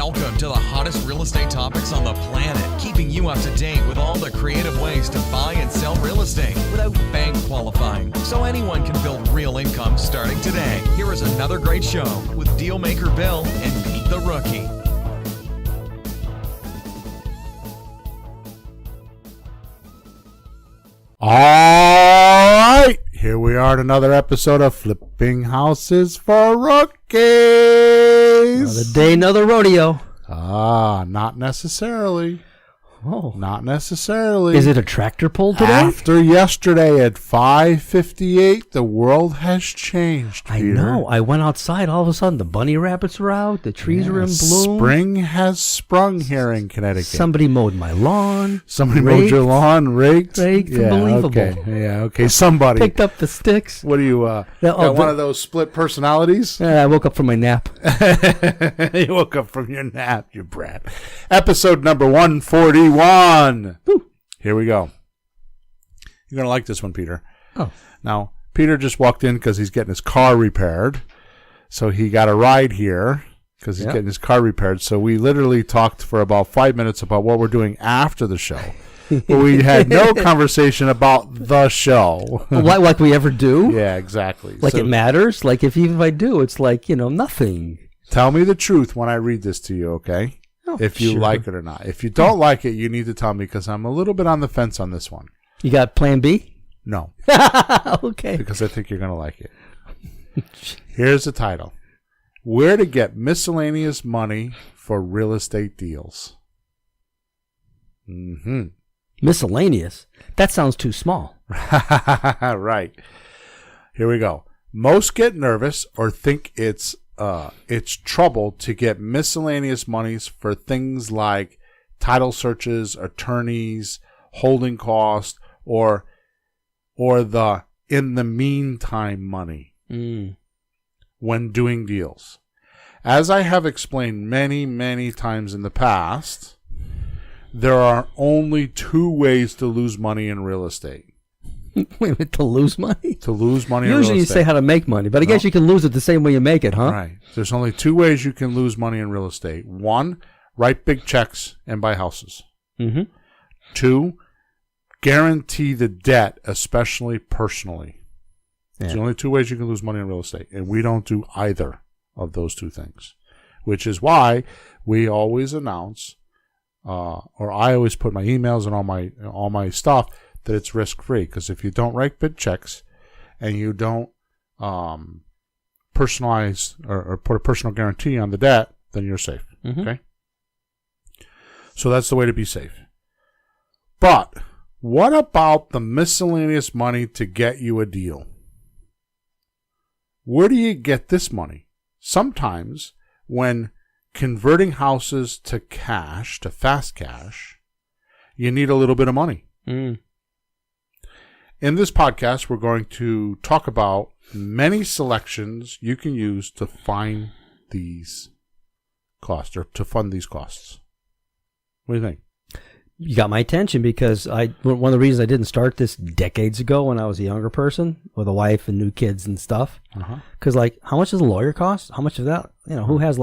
Welcome to the hottest real estate topics on the planet, keeping you up to date with all the creative ways to buy and sell real estate without bank qualifying, so anyone can build real income starting today. Here is another great show with Dealmaker Bill and Pete the Rookie. All right, here we are at another episode of Flipping Houses for Rookies. Another day, another rodeo. Not necessarily. Oh, not necessarily. Is it a tractor pull today? After yesterday at 5:58, the world has changed, Peter. I know. I went outside. All of a sudden, the bunny rabbits were out. The trees were in bloom. Spring has sprung here in Connecticut. Somebody mowed my lawn. Somebody mowed your lawn, raked. Unbelievable. Okay. Somebody picked up the sticks. What do you? Got one of those split personalities? I woke up from my nap. You woke up from your nap, you brat. Episode number 141. Woo. Here we go. You're going to like this one, Peter. Oh. Now, Peter just walked in because he's getting his car repaired. So he got a ride here because he's getting his car repaired. So we literally talked for about 5 minutes about what we're doing after the show. But we had no conversation about the show. Like we ever do? Yeah, exactly. Like it matters? Like even if I do, it's like, nothing. Tell me the truth when I read this to you, okay? If you like it or not. If you don't like it, you need to tell me because I'm a little bit on the fence on this one. You got plan B? No. Okay. Because I think you're going to like it. Here's the title. Where to get miscellaneous money for real estate deals. Mm-hmm. Miscellaneous? That sounds too small. Right. Here we go. Most get nervous or think it's trouble to get miscellaneous monies for things like title searches, attorneys, holding costs, or the in the meantime money when doing deals. As I have explained many, many times in the past, there are only two ways to lose money in real estate. Wait a minute, to lose money? To lose money in real estate. Usually you say how to make money, but I guess you can lose it the same way you make it, huh? Right. There's only two ways you can lose money in real estate. One, write big checks and buy houses. Mm-hmm. Two, guarantee the debt, especially personally. Yeah. There's only two ways you can lose money in real estate, and we don't do either of those two things, which is why we always announce, or I always put my emails and all my stuff that it's risk-free, because if you don't write big checks and you don't personalize or put a personal guarantee on the debt, then you're safe. Mm-hmm. Okay? So that's the way to be safe. But what about the miscellaneous money to get you a deal? Where do you get this money? Sometimes when converting houses to cash, to fast cash, you need a little bit of money. In this podcast, we're going to talk about many selections you can use to find these costs or to fund these costs. What do you think? You got my attention because one of the reasons I didn't start this decades ago when I was a younger person with a wife and new kids and stuff. Because how much does a lawyer cost? How much of that? Who has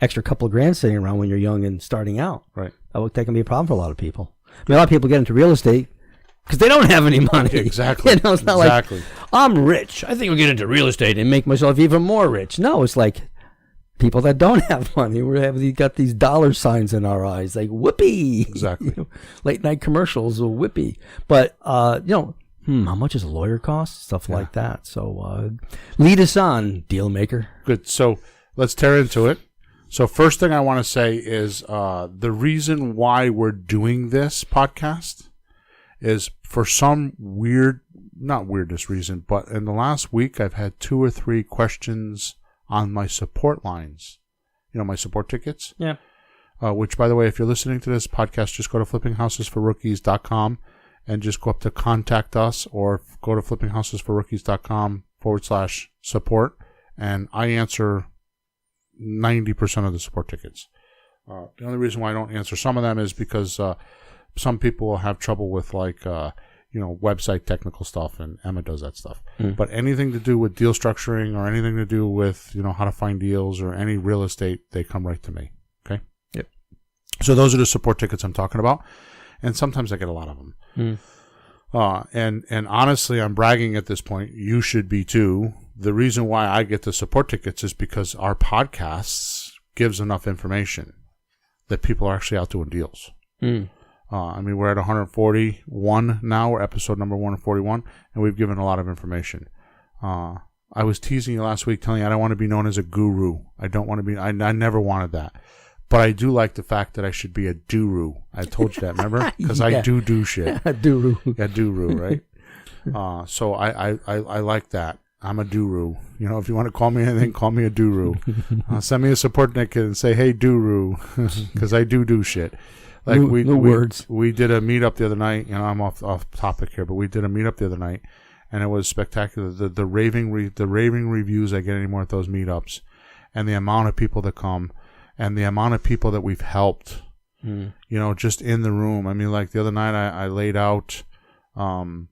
extra couple of grand sitting around when you're young and starting out? Right. That can be a problem for a lot of people. A lot of people get into real estate because they don't have any money. Exactly. It's not like, I'm rich. I think I'll get into real estate and make myself even more rich. No, it's like people that don't have money. We got these dollar signs in our eyes, like whoopee. Exactly. Late night commercials, whoopee. But, how much does a lawyer cost? Stuff like that. So lead us on, deal maker. Good. So let's tear into it. So first thing I want to say is the reason why we're doing this podcast is for some not weirdest reason, but in the last week I've had 2 or 3 questions on my support lines. My support tickets. Yeah. Which, by the way, if you're listening to this podcast, just go to flippinghousesforrookies.com and just go up to contact us or go to flippinghousesforrookies.com/support, and I answer 90% of the support tickets. The only reason why I don't answer some of them is because some people will have trouble with website technical stuff, and Emma does that stuff. But anything to do with deal structuring or anything to do with how to find deals or any real estate, they come right to me. Okay. So those are the support tickets I'm talking about. And sometimes I get a lot of them. And honestly, I'm bragging at this point. You should be too. The reason why I get the support tickets is because our podcasts gives enough information that people are actually out doing deals. I mean, we're at 141 now. We're episode number 141, and we've given a lot of information. I was teasing you last week, telling you I don't want to be known as a guru. I don't want to be. I never wanted that. But I do like the fact that I should be a duru. I told you that, remember? Because I do shit. A duru. Yeah, duru, right? So I like that. I'm a duru. You know, if you want to call me anything, call me a duru. Send me a support ticket and say, hey, duru, because I do shit. Like words. We did a meetup the other night. You know, I'm off topic here, but we did a meetup the other night, and it was spectacular. The raving reviews I get anymore at those meetups, and the amount of people that come. And the amount of people that we've helped, you know, just in the room. I mean, like the other night, I laid out, how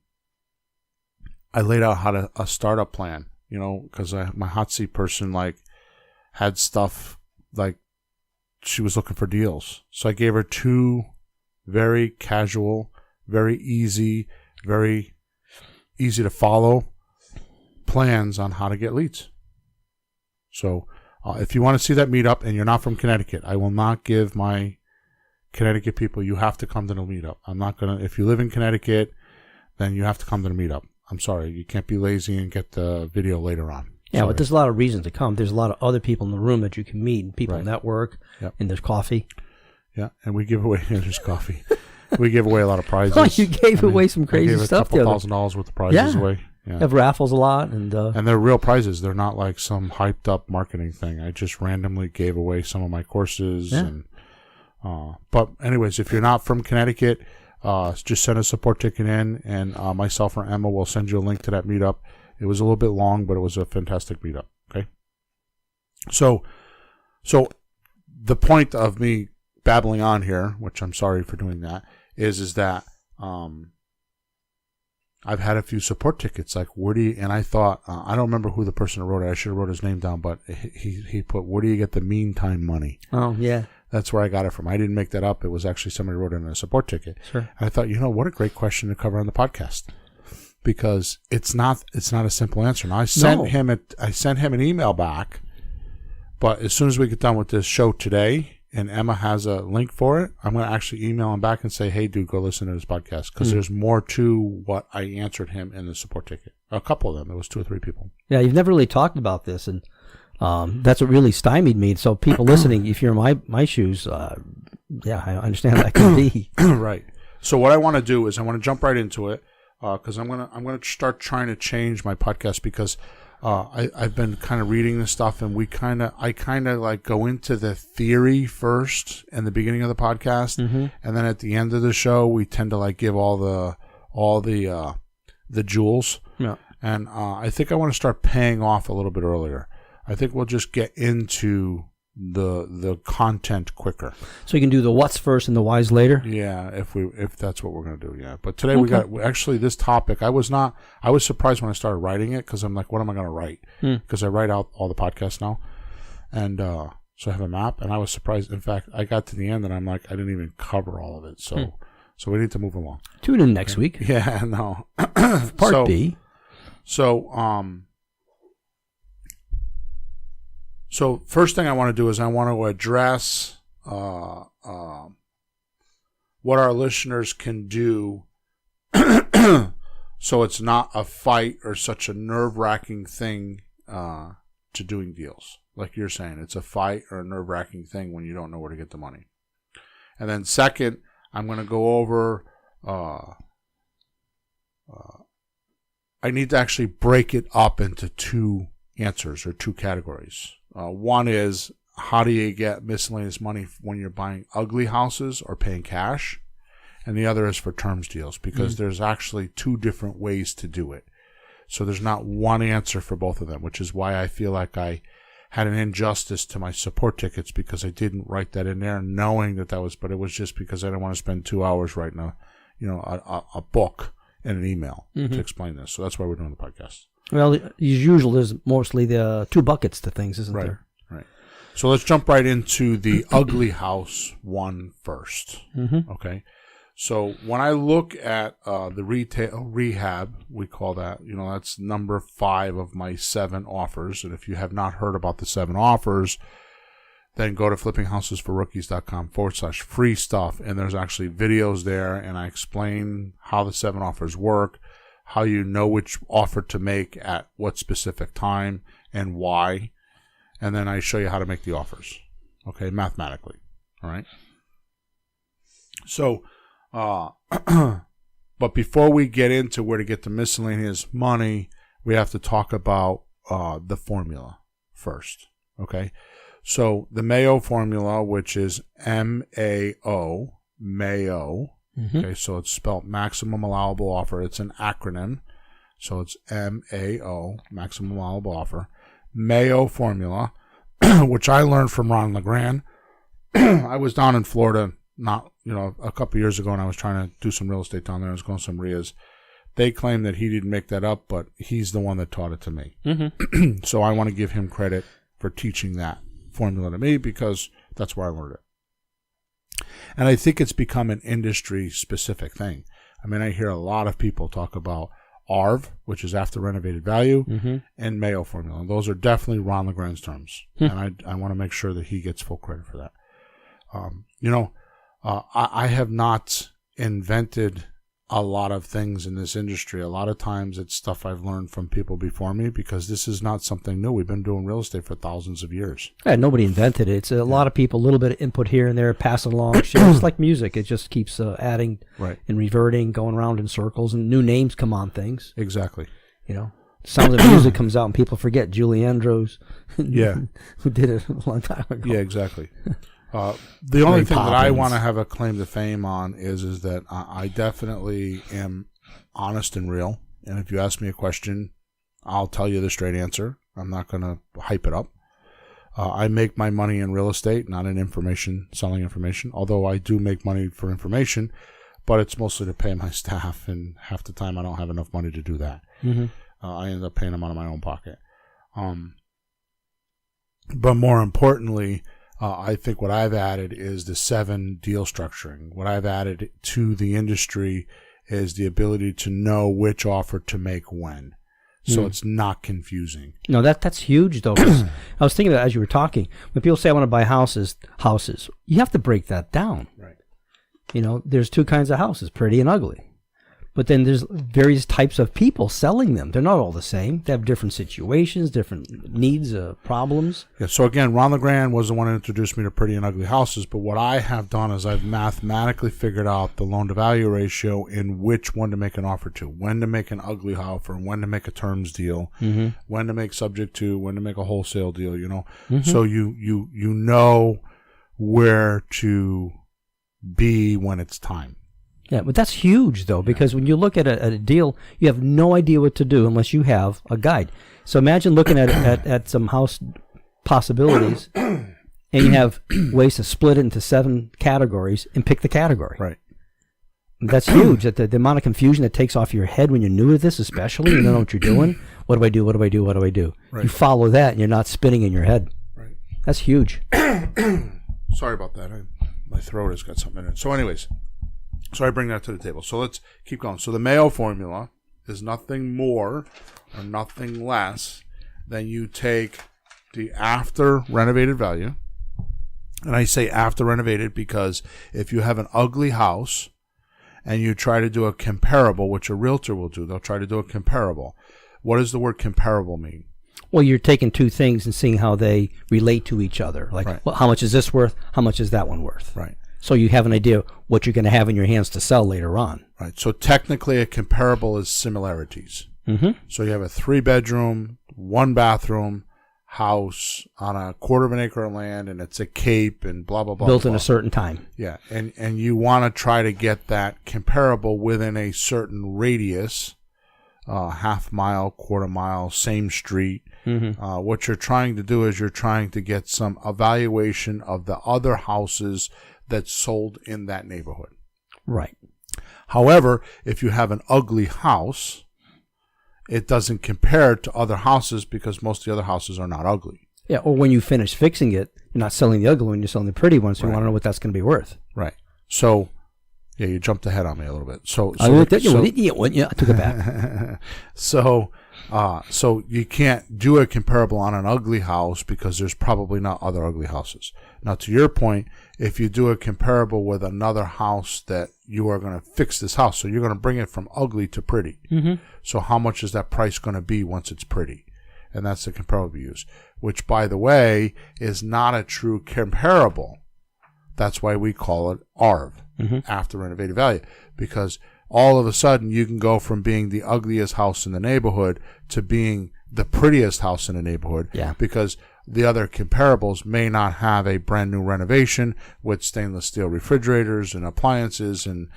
to a startup plan. You know, because my hot seat person like had stuff like she was looking for deals, so I gave her 2 very casual, very easy to follow plans on how to get leads. So. If you want to see that meetup and you're not from Connecticut, I will not give my Connecticut people, you have to come to the meetup. I'm not going to, if you live in Connecticut, then you have to come to the meetup. I'm sorry. You can't be lazy and get the video later on. Yeah, but there's a lot of reasons to come. There's a lot of other people in the room that you can meet, and people network, and there's coffee. Yeah, and we give away, there's coffee. We give away a lot of prizes. Oh, you gave away some crazy stuff. I gave a couple $1,000 worth of prizes away. Yeah. Have raffles a lot, and they're real prizes. They're not like some hyped up marketing thing. I just randomly gave away some of my courses. And but anyways, if you're not from Connecticut, just send a support ticket in, and myself or Emma will send you a link to that meetup. It was a little bit long, but it was a fantastic meetup. Okay, so the point of me babbling on here, which I'm sorry for doing that, is that I've had a few support tickets like Woody, and I thought, I don't remember who the person who wrote it. I should have wrote his name down, but he put, where do you get the meantime money? Oh, yeah. That's where I got it from. I didn't make that up. It was actually somebody who wrote it in a support ticket. Sure. And I thought, what a great question to cover on the podcast, because it's not a simple answer. Now, I sent him an email back, but as soon as we get done with this show today, and Emma has a link for it, I'm going to actually email him back and say, hey, dude, go listen to this podcast, because there's more to what I answered him in the support ticket. A couple of them. It was 2 or 3 people. Yeah, you've never really talked about this, and that's what really stymied me. So people listening, if you're in my shoes, I understand that can be. Right. So what I want to do is I want to jump right into it, because I'm gonna start trying to change my podcast, because I've been kind of reading this stuff, and I kind of like go into the theory first in the beginning of the podcast, and then at the end of the show we tend to like give all the jewels. Yeah. And I think I want to start paying off a little bit earlier. I think we'll just get into the content quicker. So you can do the what's first and the why's later? Yeah, if that's what we're going to do, yeah. But today we got, actually this topic, I was surprised when I started writing it, because I'm like, what am I going to write? Because I write out all the podcasts now. And so I have a map, and I was surprised. In fact, I got to the end and I'm like, I didn't even cover all of it. So we need to move along. Tune in next week. Yeah, no. Part B. So first thing I want to do is I want to address what our listeners can do so it's not a fight or such a nerve-wracking thing to doing deals. Like you're saying, it's a fight or a nerve-wracking thing when you don't know where to get the money. And then second, I'm going to go over I need to actually break it up into 2 answers or 2 categories. One is, how do you get miscellaneous money when you're buying ugly houses or paying cash? And the other is for terms deals, because there's actually 2 different ways to do it. So there's not one answer for both of them, which is why I feel like I had an injustice to my support tickets, because I didn't write that in there knowing that was, but it was just because I didn't want to spend 2 hours writing a book and an email to explain this. So that's why we're doing the podcast. Well, as usual, there's mostly the 2 buckets to things, isn't there? Right. So let's jump right into the ugly house one first. Mm-hmm. Okay. So when I look at the retail rehab, we call that, that's number 5 of my 7 offers. And if you have not heard about the 7 offers, then go to flippinghouses4rookies.com/free stuff. And there's actually videos there. And I explain how the 7 offers work, how you know which offer to make at what specific time and why. And then I show you how to make the offers. Okay, mathematically. All right. So, but before we get into where to get the miscellaneous money, we have to talk about the formula first. Okay. So the Mayo formula, which is MAO, Mayo. Mm-hmm. Okay. So it's spelled maximum allowable offer. It's an acronym. So it's MAO, maximum allowable offer. Mayo formula, which I learned from Ron LeGrand. I was down in Florida a couple of years ago, and I was trying to do some real estate down there. I was going some RIAs. They claim that he didn't make that up, but he's the one that taught it to me. Mm-hmm. So I want to give him credit for teaching that formula to me because that's where I learned it. And I think it's become an industry-specific thing. I mean, I hear a lot of people talk about ARV, which is after renovated value, Mm-hmm. and Mayo formula. And those are definitely Ron LeGrand's terms. And I want to make sure that he gets full credit for that. I have not invented a lot of things in this industry. A lot of times it's stuff I've learned from people before me because this is not something new. We've been doing real estate for thousands of years. Yeah, nobody invented it. It's a lot of people, a little bit of input here and there, passing along. It's like music. It just keeps adding and reverting, going around in circles, and new names come on things. Exactly. Some of the music comes out and people forget Julie Andrews. Yeah. Who did it a long time ago. Yeah, exactly. The only thing that I Poppins. want to have a claim to fame on is that I definitely am honest and real. And if you ask me a question, I'll tell you the straight answer. I'm not going to hype it up. I make my money in real estate, not in selling information, although I do make money for information, but it's mostly to pay my staff, and half the time I don't have enough money to do that. Mm-hmm. I end up paying them out of my own pocket. But more importantly, I think what I've added is the 7 deal structuring. What I've added to the industry is the ability to know which offer to make when. So it's not confusing. No, that's huge, though. 'Cause I was thinking that as you were talking. When people say, I want to buy houses, you have to break that down. Right. There's 2 kinds of houses, pretty and ugly. But then there's various types of people selling them. They're not all the same. They have different situations, different needs, problems. Yeah. So again, Ron LeGrand was the one who introduced me to pretty and ugly houses. But what I have done is I've mathematically figured out the loan to value ratio in which one to make an offer to, when to make an ugly offer, when to make a terms deal, when to make subject to, when to make a wholesale deal. So you know where to be when it's time. Yeah, but that's huge, though, because when you look at a deal, you have no idea what to do unless you have a guide. So imagine looking at some house possibilities, and you have ways to split it into 7 categories and pick the category. Right. That's huge. That the amount of confusion that takes off your head when you're new to this, especially, you don't know what you're doing. What do I do? What do I do? What do I do? Right. You follow that, and you're not spinning in your head. Right. That's huge. Sorry about that. My throat has got something in it. So anyways, so I bring that to the table. So let's keep going. So the Mayo formula is nothing more or nothing less than you take the after renovated value. And I say after renovated because if you have an ugly house and you try to do a comparable, which a realtor will do, they'll try to do a comparable. What does the word comparable mean? Well, you're taking 2 things and seeing how they relate to each other. Like, Right. well, how much is this worth? How much is that one worth? Right. So you have an idea what you're going to have in your hands to sell later on. Right. So technically a comparable is similarities. Mm-hmm. So you have a 3-bedroom, 1-bathroom house on a 1/4 acre of land, and it's a cape and blah, blah, blah. Built blah. in a certain time. Yeah. And you want to try to get that comparable within a certain radius, half mile, 1/4 mile, same street. Mm-hmm. What you're trying to do is you're trying to get some evaluation of the other houses that's sold in that neighborhood. Right. However, if you have an ugly house, it doesn't compare to other houses because most of the other houses are not ugly. Yeah, or when you finish fixing it, you're not selling the ugly one, you're selling the pretty one, so you Right. want to know what that's going to be worth. Right. So, yeah, you jumped ahead on me a little bit. I took it back. So you can't do a comparable on an ugly house because there's probably not other ugly houses. Now, to your point, if you do a comparable with another house that you are going to fix this house, so you're going to bring it from ugly to pretty. Mm-hmm. So how much is that price going to be once it's pretty? And that's the comparable we use, which, by the way, is not a true comparable. That's why we call it ARV, after renovated value, because all of a sudden you can go from being the ugliest house in the neighborhood to being the prettiest house in the neighborhood, because the other comparables may not have a brand new renovation with stainless steel refrigerators and appliances and,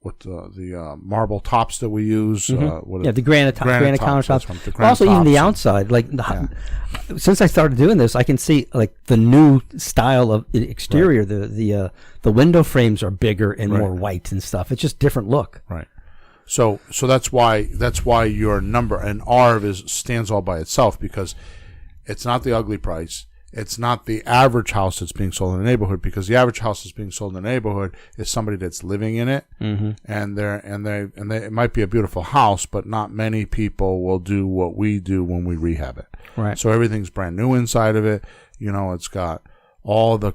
with the marble tops that we use. The granite countertops. Also, even the outside. Since I started doing this, I can see like the new style of exterior. Right. The window frames are bigger and more white and stuff. It's just different look. Right. So that's why your number, and ARV stands all by itself, because it's not the ugly price. It's not the average house that's being sold in the neighborhood, because the average house that's being sold in the neighborhood is somebody that's living in it, and it might be a beautiful house, but not many people will do what we do when we rehab it. Right. So everything's brand new inside of it. It's got all the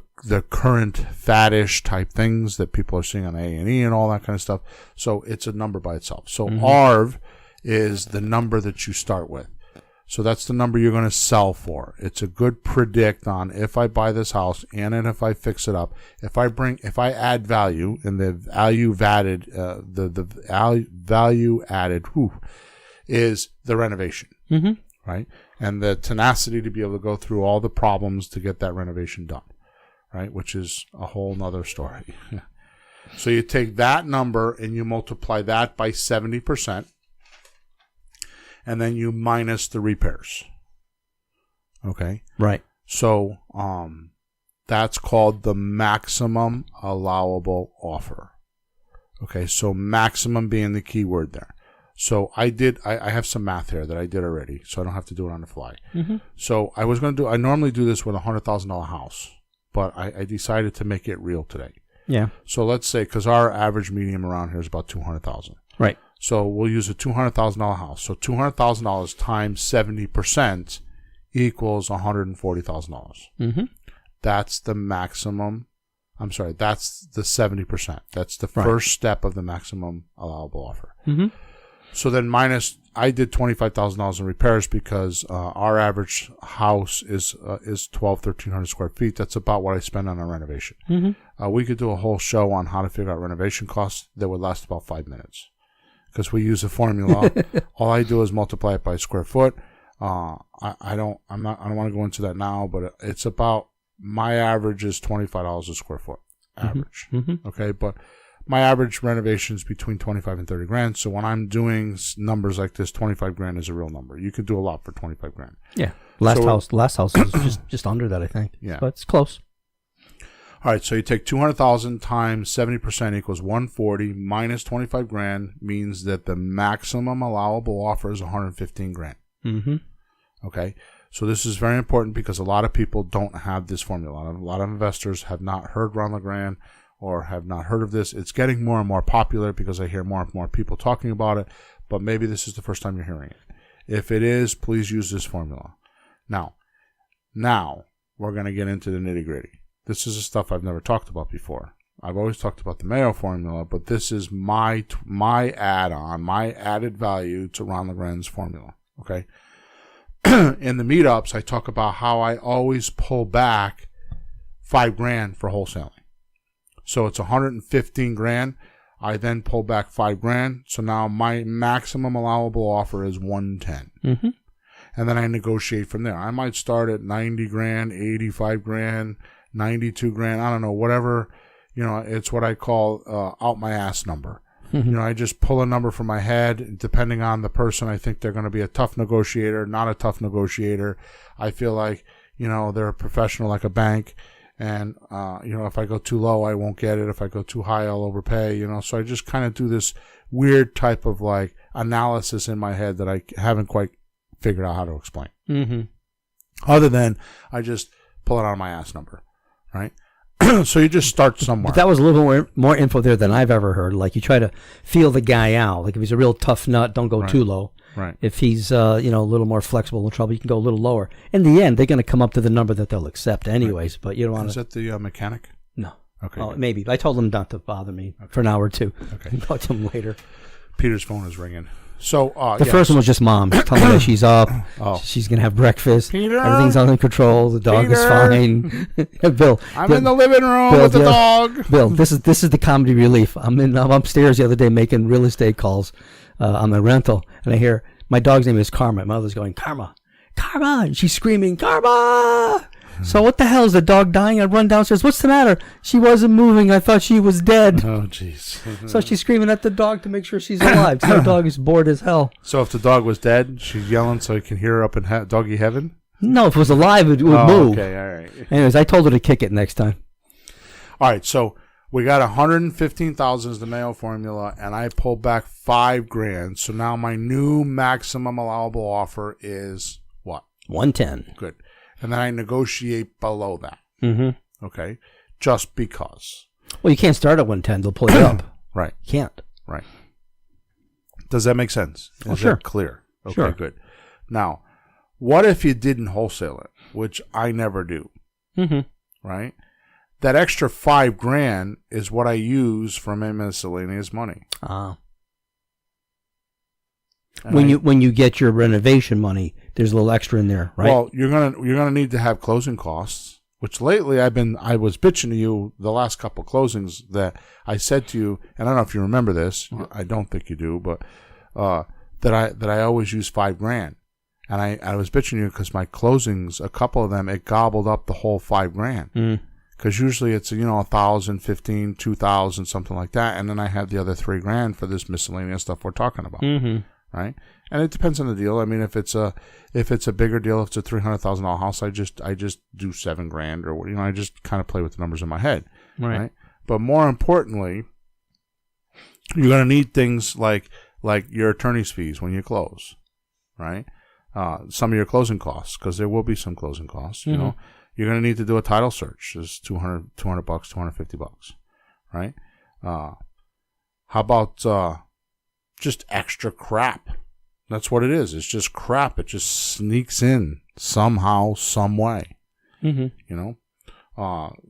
current faddish type things that people are seeing on A&E and all that kind of stuff. So it's a number by itself. So ARV is the number that you start with. So that's the number you're going to sell for. It's a good predict on if I buy this house and then if I fix it up, if I add value, and the value added, value added is the renovation, right? And the tenacity to be able to go through all the problems to get that renovation done, right? Which is a whole nother story. So you take that number and you multiply that by 70%. And then you minus the repairs. Okay? Right. So that's called the maximum allowable offer. Okay, so maximum being the key word there. So I have some math here that I did already, so I don't have to do it on the fly. So I normally do this with a $100,000 house, but I decided to make it real today. Yeah. So let's say, because our average medium around here is about $200,000. Right. So we'll use a $200,000 house. So $200,000 times 70% equals $140,000. That's the maximum. I'm sorry, that's the 70%. That's the first step of the maximum allowable offer. So then I did $25,000 in repairs because our average house is 1,300 square feet. That's about what I spend on a renovation. We could do a whole show on how to figure out renovation costs that would last about 5 minutes. Because we use a formula. All I do is multiply it by square foot. I don't want to go into that now, but it's about, my average is $25 a square foot average. Okay, but my average renovation is between 25 and 30 grand. So when I'm doing numbers like this, 25 grand is a real number. You could do a lot for 25 grand. Yeah. Last house is just under that, I think. Yeah, but it's close. All right, so you take 200,000 times 70% equals 140 minus 25 grand means that the maximum allowable offer is 115 grand. Okay, so this is very important because a lot of people don't have this formula. A lot of investors have not heard Ron LeGrand or have not heard of this. It's getting more and more popular because I hear more and more people talking about it, but maybe this is the first time you're hearing it. If it is, please use this formula. Now we're going to get into the nitty-gritty. This is the stuff I've never talked about before. I've always talked about the Mayo formula, but this is my add-on, my added value to Ron LeGrand's formula. Okay. In the meetups, I talk about how I always pull back $5 grand for wholesaling. So it's 115 grand. I then pull back $5 grand. So now my maximum allowable offer is 110. And then I negotiate from there. I might start at 90 grand, 85 grand, 92 grand, I don't know, whatever, it's what I call out my ass number. I just pull a number from my head. Depending on the person, I think they're going to be a tough negotiator, not a tough negotiator. I feel like, they're a professional like a bank. And, if I go too low, I won't get it. If I go too high, I'll overpay, So I just kind of do this weird type of like analysis in my head that I haven't quite figured out how to explain. Mm-hmm. Other than I just pull it out of my ass number, right? So you just start somewhere. But that was a little more info there than I've ever heard. Like you try to feel the guy out. Like if he's a real tough nut, don't go too low. Right. If he's a little more flexible in trouble, you can go a little lower. In the end, they're going to come up to the number that they'll accept anyways. But you don't want to. Is that the mechanic? No. Okay. Oh, maybe. I told them not to bother me for an hour or two. Okay. I'll talk to them later. Peter's phone is ringing. So the first one was just mom. She's telling me that she's up. Oh. She's going to have breakfast. Peter? Everything's under control. The dog is fine. Bill. I'm in the living room with the dog. Bill, this is the comedy relief. I'm upstairs the other day making real estate calls on the rental, and I hear my dog's name is Karma. My mother's going, Karma, Karma, and she's screaming, Karma. So what the hell, is the dog dying? I run downstairs. What's the matter? She wasn't moving. I thought she was dead. Oh, jeez. So she's screaming at the dog to make sure she's alive. So the dog is bored as hell. So if the dog was dead, she's yelling so you can hear her up in doggy heaven? No, if it was alive, it would move. Okay, all right. Anyways, I told her to kick it next time. All right, so we got 115,000 as the Mayo formula, and I pulled back $5,000. So now my new maximum allowable offer is what? 110. Good. And then I negotiate below that. Mm-hmm. Okay, just because. Well, you can't start at 110. They'll pull you up. Right. You can't. Right. Does that make sense? Is sure. that clear? Okay, Sure. good. Now, what if you didn't wholesale it, which I never do, Mm-hmm. right? That extra $5,000 is what I use for my miscellaneous money. And When you get your renovation money, there's a little extra in there, right? Well, you're gonna need to have closing costs, which lately I was bitching to you the last couple of closings that I said to you, and I don't know if you remember this. I don't think you do, but that I always use $5,000, and I was bitching to you because my closings, a couple of them, it gobbled up the whole $5,000. Because usually it's 1,000, 15, 2,000, something like that, and then I had the other $3,000 for this miscellaneous stuff we're talking about. Mm-hmm. Right, and it depends on the deal. I mean, if it's a bigger deal, if it's a $300,000 house, I just do $7,000 or I just kind of play with the numbers in my head, right? But more importantly, you're gonna need things like your attorney's fees when you close, right? Some of your closing costs, because there will be some closing costs. Mm-hmm. You know, you're gonna need to do a title search. It's $200, $250, right? How about just extra crap? That's what it is. It's just crap. It just sneaks in somehow, some way. Mm-hmm.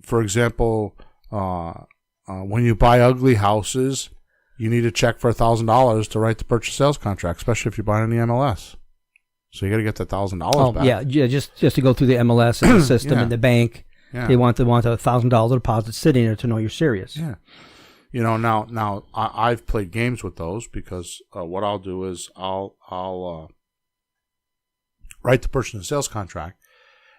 For example, when you buy ugly houses, you need a check for $1,000 to write the purchase sales contract, especially if you're buying the MLS. So you got to get that $1,000 back. Yeah, just to go through the MLS and the system Yeah. and the bank. Yeah. They want a $1,000 deposit sitting there to know you're serious. Yeah. Now I've played games with those because what I'll do is I'll write the purchase and sales contract,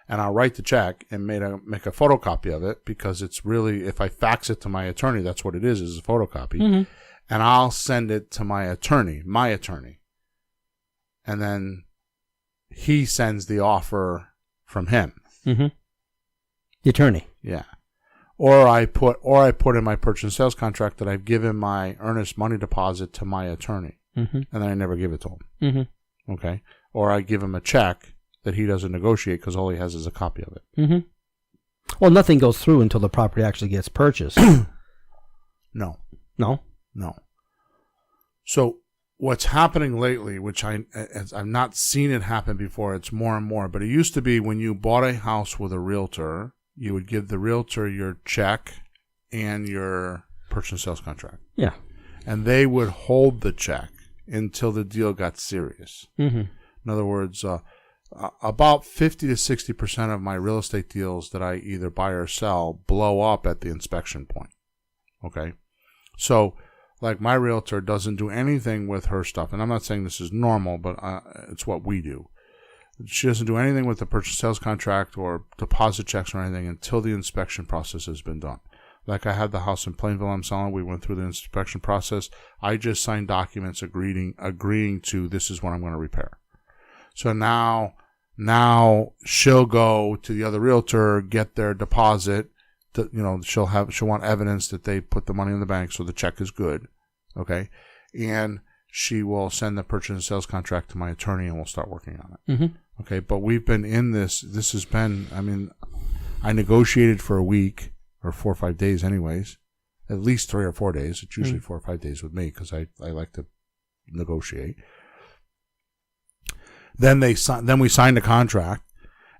and I'll write the check and make a photocopy of it, because it's really, if I fax it to my attorney, that's what it is a photocopy, Mm-hmm. and I'll send it to my attorney, and then he sends the offer from him. Mm-hmm. The attorney. Yeah. Or I put in my purchase and sales contract that I've given my earnest money deposit to my attorney, Mm-hmm. and then I never give it to him. Mm-hmm. Okay. Or I give him a check that he doesn't negotiate because all he has is a copy of it. Mm-hmm. Well, nothing goes through until the property actually gets purchased. No. No? No. So what's happening lately, which I've not seen it happen before, it's more and more, but it used to be when you bought a house with a realtor, you would give the realtor your check and your purchase and sales contract. Yeah. And they would hold the check until the deal got serious. Mm-hmm. In other words, about 50 to 60% of my real estate deals that I either buy or sell blow up at the inspection point. Okay? So, like, my realtor doesn't do anything with her stuff, and I'm not saying this is normal, but it's what we do. She doesn't do anything with the purchase sales contract or deposit checks or anything until the inspection process has been done. Like, I had the house in Plainville I'm selling. We went through the inspection process. I just signed documents agreeing to this is what I'm going to repair. So now she'll go to the other realtor, get their deposit. She'll want evidence that they put the money in the bank, so the check is good. Okay, and she will send the purchase and sales contract to my attorney and we'll start working on it. Mm-hmm. Okay, but we've been in this. This has been, I mean, I negotiated for a week or 4 or 5 days anyways. At least 3 or 4 days. It's usually 4 or 5 days with me because I like to negotiate. Then we signed a contract,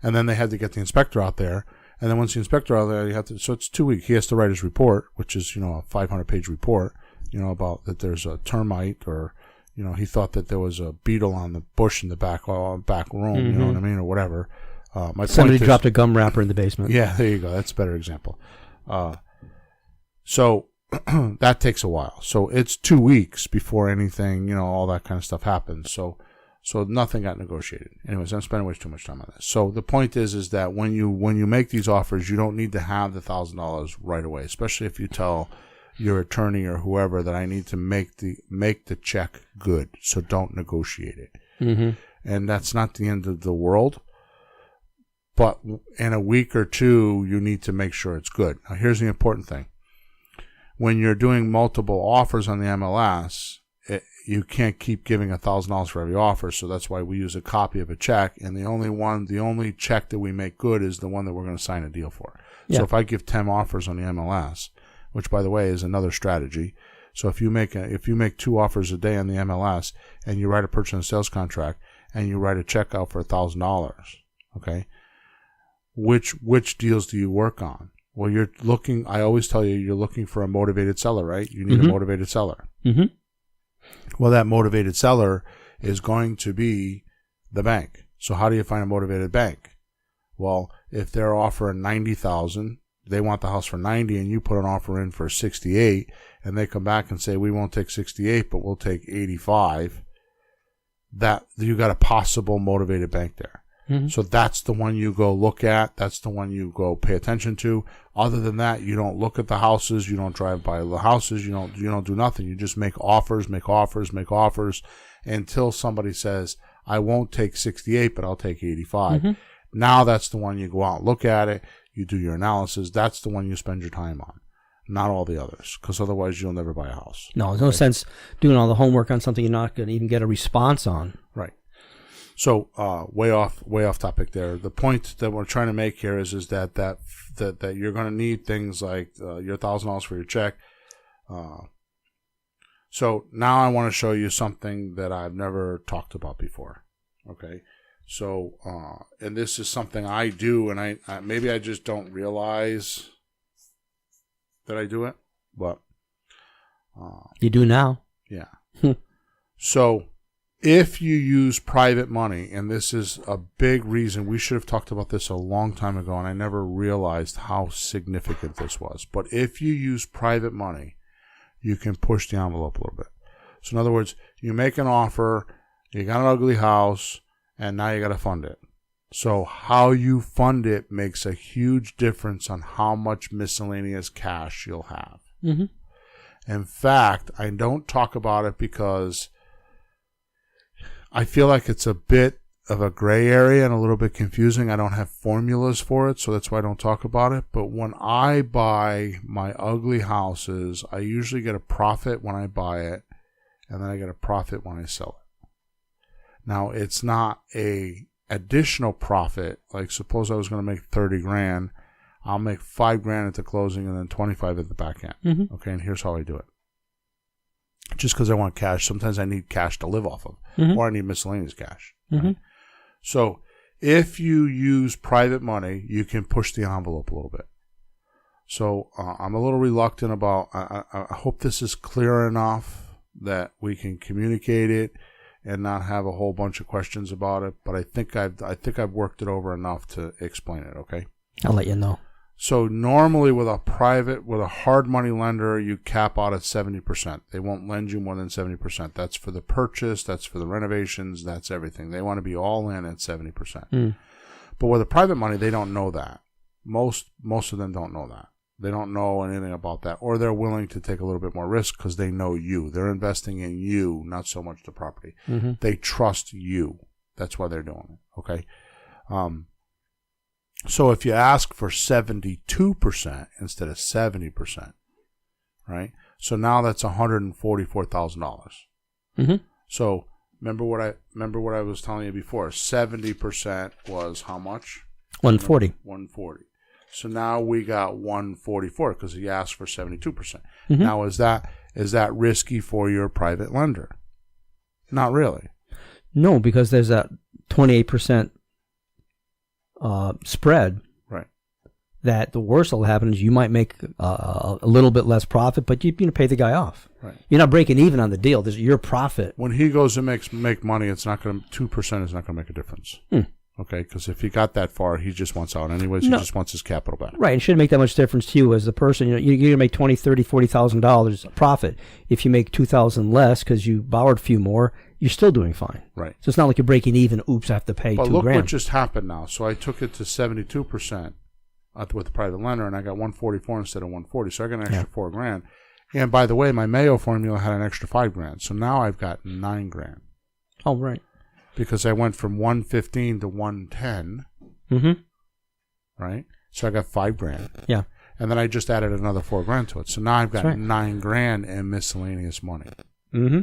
and then they had to get the inspector out there. And then once the inspector out there, so it's 2 weeks. He has to write his report, which is, a 500-page report, about that there's a termite or, he thought that there was a beetle on the bush in the back room, you know what I mean, or whatever. Somebody dropped a gum wrapper in the basement. Yeah, there you go. That's a better example. So that takes a while. So it's 2 weeks before anything, all that kind of stuff happens. So nothing got negotiated. Anyways, I'm spending way too much time on this. So the point is that when you make these offers, you don't need to have the $1,000 right away, especially if you tell your attorney or whoever that I need to make the check good. So don't negotiate it. Mm-hmm. And that's not the end of the world. But in a week or two, you need to make sure it's good. Now, here's the important thing. When you're doing multiple offers on the MLS, you can't keep giving $1,000 for every offer. So that's why we use a copy of a check. And the only check that we make good is the one that we're going to sign a deal for. Yeah. So if I give 10 offers on the MLS, which by the way is another strategy. So if you make 2 offers a day on the MLS and you write a purchase and sales contract and you write a check out for $1,000, okay? Which deals do you work on? Well, I always tell you, you're looking for a motivated seller, right? You need a motivated seller. Mm-hmm. Well, that motivated seller is going to be the bank. So how do you find a motivated bank? Well, if they're offering $90,000, they want the house for $90, and you put an offer in for $68, and they come back and say, we won't take $68, but we'll take $85, that you got a possible motivated bank there. Mm-hmm. So that's the one you go look at. That's the one you go pay attention to. Other than that, you don't look at the houses. You don't drive by the houses. You don't do nothing. You just make offers until somebody says, I won't take 68, but I'll take 85. Mm-hmm. Now that's the one you go out and look at it. You do your analysis. That's the one you spend your time on, not all the others, because otherwise you'll never buy a house. No, there's no sense doing all the homework on something you're not going to even get a response on. Right. So way off topic there. The point that we're trying to make here is that you're going to need things like your $1,000 for your check. So now I want to show you something that I've never talked about before. Okay. So and this is something I do, and I maybe I just don't realize that I do it, but you do now. Yeah. So if you use private money, and this is a big reason, we should have talked about this a long time ago, and I never realized how significant this was. But if you use private money, you can push the envelope a little bit. So in other words, you make an offer, you got an ugly house, and now you got to fund it. So how you fund it makes a huge difference on how much miscellaneous cash you'll have. Mm-hmm. In fact, I don't talk about it because I feel like it's a bit of a gray area and a little bit confusing. I don't have formulas for it, so that's why I don't talk about it. But when I buy my ugly houses, I usually get a profit when I buy it, and then I get a profit when I sell it. Now, it's not a additional profit. Like suppose I was going to make 30 grand, I'll make $5,000 at the closing and then 25 at the back end. Mm-hmm. Okay, and here's how I do it. Just because I want cash, sometimes I need cash to live off of, mm-hmm. or I need miscellaneous cash. Mm-hmm. Right? So if you use private money, you can push the envelope a little bit. So I'm a little reluctant about. I hope this is clear enough that we can communicate it and not have a whole bunch of questions about it. But I think I've worked it over enough to explain it. Okay. I'll let you know. So normally with a hard money lender, you cap out at 70%. They won't lend you more than 70%. That's for the purchase. That's for the renovations. That's everything. They want to be all in at 70%. Mm. But with a private money, they don't know that. Most of them don't know that. They don't know anything about that. Or they're willing to take a little bit more risk because they know you. They're investing in you, not so much the property. Mm-hmm. They trust you. That's why they're doing it. Okay. So if you ask for 72% instead of 70%, right? So now that's $144,000. Mm-hmm. So remember what I was telling you before. 70% was how much? 140. 140. So now we got 144 because he asked for 72%. Mm-hmm. Now is that risky for your private lender? Not really. No, because there's that 28% spread. Right. That the worst that'll happen is you might make a little bit less profit, but you pay the guy off. Right. You're not breaking even on the deal. There's your profit. When he goes to make money, it's not going to 2% is not going to make a difference. Okay, because if he got that far, he just wants out anyways. No. He just wants his capital back. Right, and it shouldn't make that much difference to you as the person. You're going to make $20,000, $30,000, $40,000 profit. If you make $2,000 less because you borrowed a few more, you're still doing fine. Right. So it's not like you're breaking even. Oops, I have to pay But $2,000. look what just happened now. So I took it to 72% with the private lender, and I got 144 instead of 140. So I got an extra $4,000. And by the way, my Mayo formula had an extra $5,000. So now I've got $9,000. Oh, right. Because I went from 115 to 110. Mm-hmm. Right? So I got $5,000. Yeah. And then I just added another $4,000 to it. So now I've got That's $9,000 in miscellaneous money. Mm-hmm.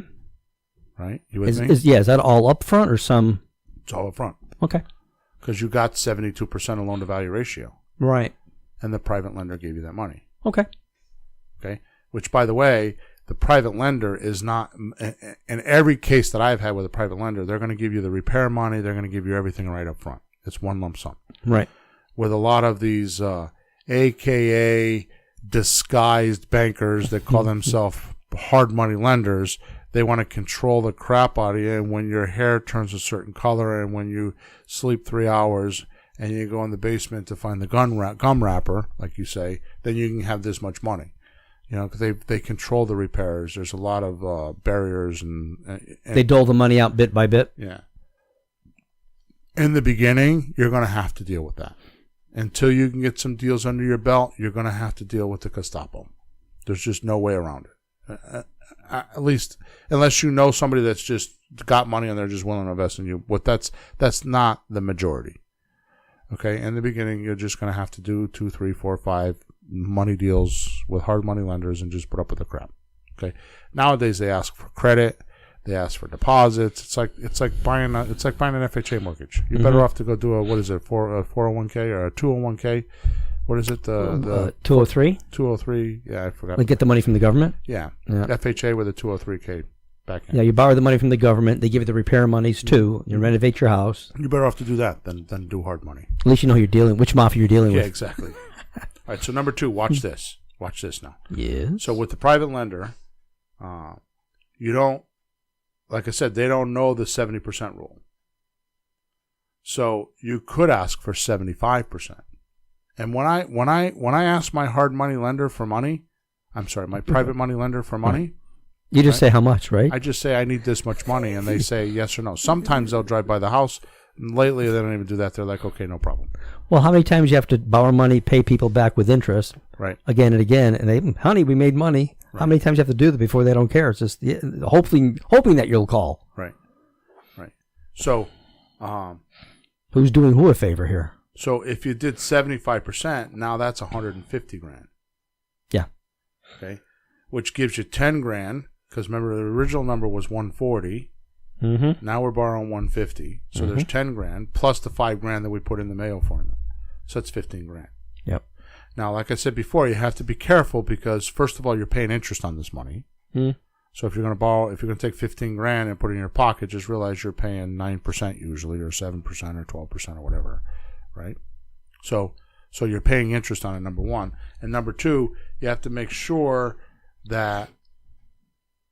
Right? You with me? Is that all up front or some? It's all up front. Okay. Because you got 72% of loan to value ratio. Right. And the private lender gave you that money. Okay. Okay? Which, by the way, the private lender is not, in every case that I've had with a private lender, they're going to give you the repair money. They're going to give you everything right up front. It's one lump sum. Right. With a lot of these AKA disguised bankers that call themselves hard money lenders, they want to control the crap out of you. And when your hair turns a certain color and when you sleep 3 hours and you go in the basement to find the gum wrapper, like you say, then you can have this much money. You know, because they control the repairs. There's a lot of barriers and they dole the money out bit by bit. Yeah. In the beginning, you're going to have to deal with that. Until you can get some deals under your belt, you're going to have to deal with the Gestapo. There's just no way around it. At least, unless you know somebody that's just got money and they're just willing to invest in you. But that's not the majority. Okay? In the beginning, you're just going to have to do 2, 3, 4, 5 money deals with hard money lenders and just put up with the crap. Okay. Nowadays they ask for credit, they ask for deposits. It's like buying an FHA mortgage. You're better off to go do a 401k or a 201k. What is it? The 203? 203. Yeah, I forgot. Like get the money from the government? Yeah. FHA with a 203k back in. Yeah, you borrow the money from the government. They give you the repair monies too. You renovate your house. You're better off to do that than do hard money. At least you know who you're dealing which mafia you're dealing with. Yeah, exactly. All right, so number 2, watch this. Watch this now. Yes. So with the private lender, you don't, like I said, they don't know the 70% rule. So you could ask for 75%. And when I ask my hard money lender for money, my private money lender for money, you just say how much, right? I just say I need this much money, and they say yes or no. Sometimes they'll drive by the house. And lately, they don't even do that. They're like, okay, no problem. Well, how many times you have to borrow money, pay people back with interest, right? Again and again, and they, honey, we made money. Right. How many times you have to do that before they don't care? It's just hoping that you'll call. Right. So, who's doing who a favor here? So if you did 75%, now that's $150,000. Yeah. Okay, which gives you $10,000 because remember the original number was 140. Mm-hmm. Now we're borrowing 150, so there's $10,000 plus the $5,000 that we put in the Mayo formula, so that's $15,000. Yep. Now, like I said before, you have to be careful because first of all, you're paying interest on this money. So if you're going to take $15,000 and put it in your pocket, just realize you're paying 9% usually, or 7% or 12% or whatever, right? So you're paying interest on it. Number one, and number two, you have to make sure that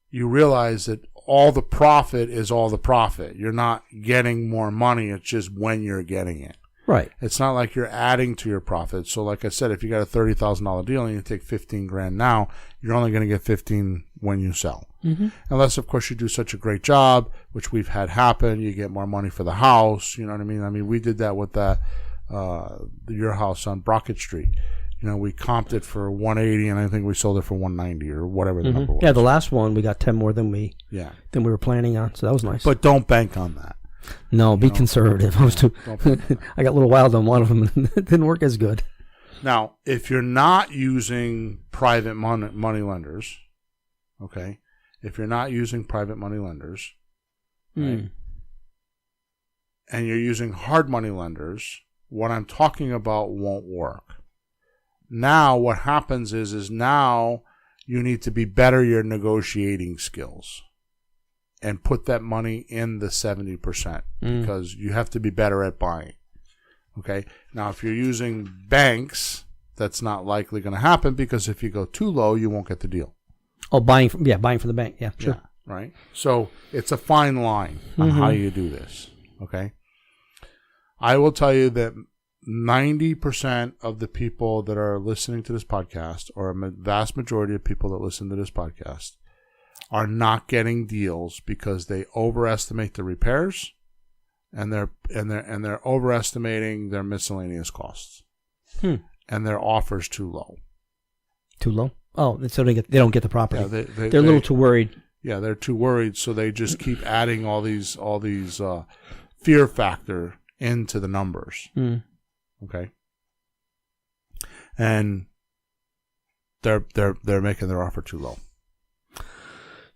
you realize that all the profit is all the profit. You're not getting more money. It's just when you're getting it. Right. It's not like you're adding to your profit. So like I said, if you got a $30,000 deal and you take $15,000 now, you're only going to get 15 when you sell. Unless, of course, you do such a great job, which we've had happen. You get more money for the house. You know what I mean? I mean, we did that with your house on Brockett Street. You know, we comped it for 180, and I think we sold it for 190 or whatever the number was. Yeah, the last one we got 10 more than we were planning on, so that was nice. But don't bank on that. No, be conservative. I was too. I got a little wild on one of them, and it didn't work as good. Now, if you're not using private money lenders, okay, if you're not using private money lenders, right, and you're using hard money lenders, what I'm talking about won't work. Now what happens is now you need to be better your negotiating skills and put that money in the 70% because you have to be better at buying. Okay. Now, if you're using banks, that's not likely going to happen because if you go too low, you won't get the deal. Oh, buying from the bank. Yeah, sure. Yeah, right. So it's a fine line on how you do this. Okay. I will tell you that 90% of the people that are listening to this podcast, or a vast majority of people that listen to this podcast, are not getting deals because they overestimate the repairs and they're overestimating their miscellaneous costs. And their offers too low. Too low? Oh, so they don't get the property. Yeah, they're a little too worried. Yeah, they're too worried, so they just keep adding all these fear factor into the numbers. Okay, and they're making their offer too low.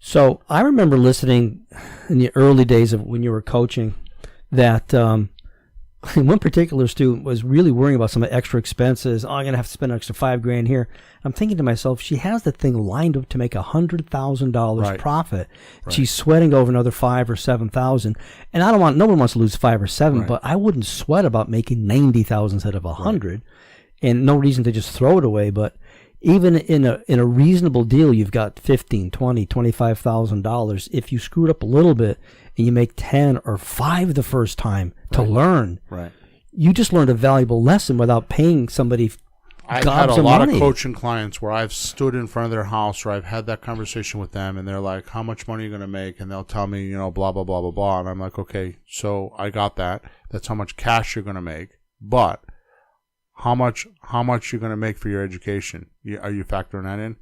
So I remember listening in the early days of when you were coaching that one particular student was really worrying about some extra expenses. Oh, I'm going to have to spend an extra $5,000 here. I'm thinking to myself, she has the thing lined up to make $100,000 profit. Right. She's sweating over another $5,000 or $7,000. And no one wants to lose 5 or 7, but I wouldn't sweat about making $90,000 instead of $100,000. Right. And no reason to just throw it away. But even in a reasonable deal, you've got $15,000, $20,000, $25,000. If you screw it up a little bit and you make 10 or 5 the first time to learn, you just learned a valuable lesson without paying somebody. I've had a lot of coaching clients where I've stood in front of their house or I've had that conversation with them and they're like, how much money are you going to make? And they'll tell me, blah, blah, blah, blah, blah. And I'm like, okay, so I got that. That's how much cash you're going to make. But how much you're going to make for your education? Are you factoring that in?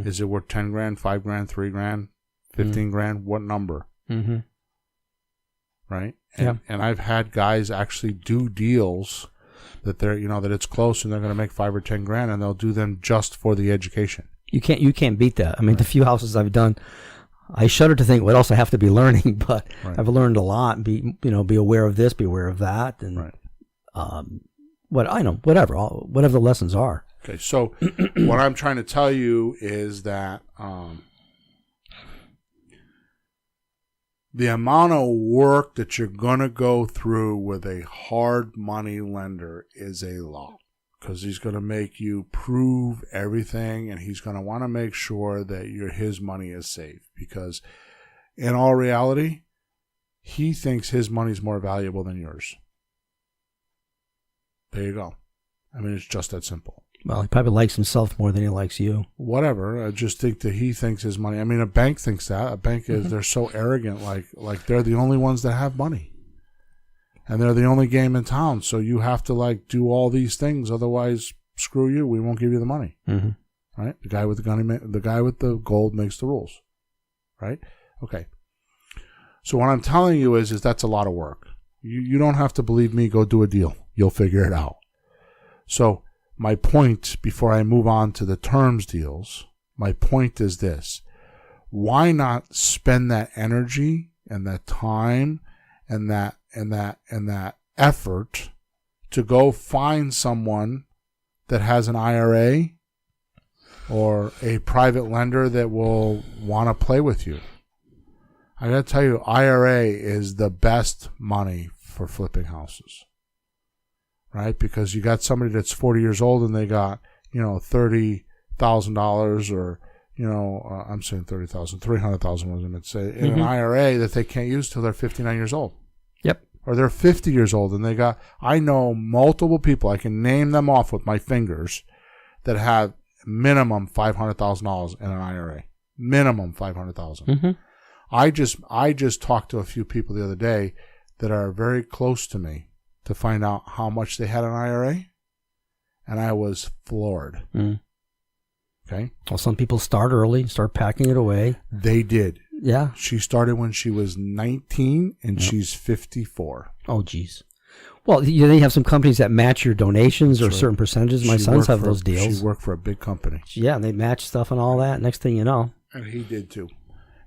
Is it worth $10,000, $5,000, $3,000, $15,000? What number? Right? And I've had guys actually do deals that they're that it's close and they're going to make $5,000 or $10,000 and they'll do them just for the education. You can't beat that. I mean, the few houses I've done, I shudder to think what else I have to be learning, but I've learned a lot and be aware of this, be aware of that, and whatever the lessons are. Okay, so what I'm trying to tell you is that the amount of work that you're going to go through with a hard money lender is a lot because he's going to make you prove everything and he's going to want to make sure that his money is safe because in all reality, he thinks his money is more valuable than yours. There you go. I mean, it's just that simple. Well, he probably likes himself more than he likes you. Whatever. I just think that he thinks his money. I mean, a bank thinks that. A bank is, they're so arrogant, like they're the only ones that have money. And they're the only game in town. So you have to do all these things. Otherwise, screw you. We won't give you the money. Right? The guy with the guy with the gold makes the rules. Right? Okay. So what I'm telling you is that's a lot of work. You don't have to believe me. Go do a deal. You'll figure it out. So my point, before I move on to the terms deals, my point is this. Why not spend that energy and that time and that effort to go find someone that has an IRA or a private lender that will want to play with you? I got to tell you, IRA is the best money for flipping houses. Right? Because you got somebody that's 40 years old and they got, $30,000 or, I'm saying 30,000, 300,000 was I meant to say, in an IRA that they can't use till they're 59 years old. Yep. Or they're 50 years old and I know multiple people, I can name them off with my fingers, that have minimum $500,000 in an IRA. Minimum $500,000. I just talked to a few people the other day that are very close to me to find out how much they had an IRA, and I was floored. Okay? Well, some people start early, start packing it away. They did. Yeah. She started when she was 19, and she's 54. Oh, geez. Well, they have some companies that match your donations or certain percentages. My sons have those deals. She worked for a big company. Yeah, and they match stuff and all that. Next thing you know. And he did too.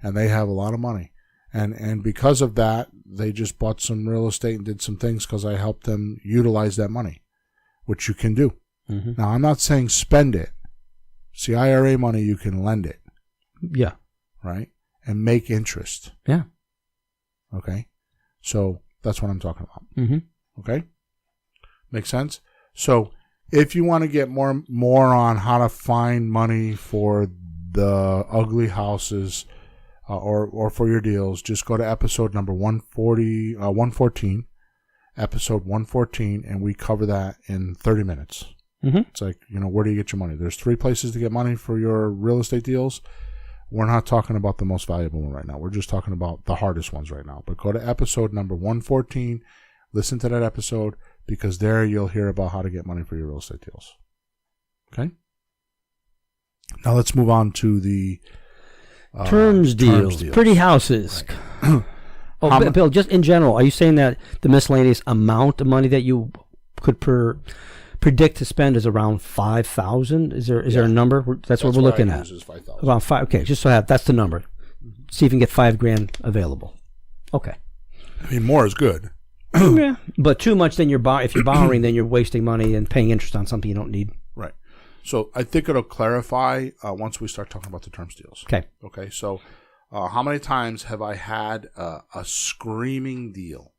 and they have a lot of money. And because of that, they just bought some real estate and did some things because I helped them utilize that money, which you can do. Mm-hmm. Now, I'm not saying spend it. See, IRA money, you can lend it. Yeah. Right? And make interest. Yeah. Okay? So that's what I'm talking about. Mm-hmm. Okay? Make sense? So if you want to get more on how to find money for the ugly houses or for your deals, just go to episode number 114, episode 114, and we cover that in 30 minutes. Mm-hmm. It's like, where do you get your money? There's 3 places to get money for your real estate deals. We're not talking about the most valuable one right now. We're just talking about the hardest ones right now. But go to episode number 114, listen to that episode, because there you'll hear about how to get money for your real estate deals. Okay? Now let's move on to the terms deals. Pretty houses. Right. Bill, just in general, are you saying that the miscellaneous amount of money that you could predict to spend is around $5,000? Is there a number? That's what we're looking at. Is $5,000. Around 5. Okay, just so that's the number. See if you can get $5,000 available. Okay. I mean, more is good. Yeah, but too much, then if you're borrowing, then you're wasting money and paying interest on something you don't need. Right. So I think it'll clarify once we start talking about the terms deals. Okay. Okay. So how many times have I had a screaming deal?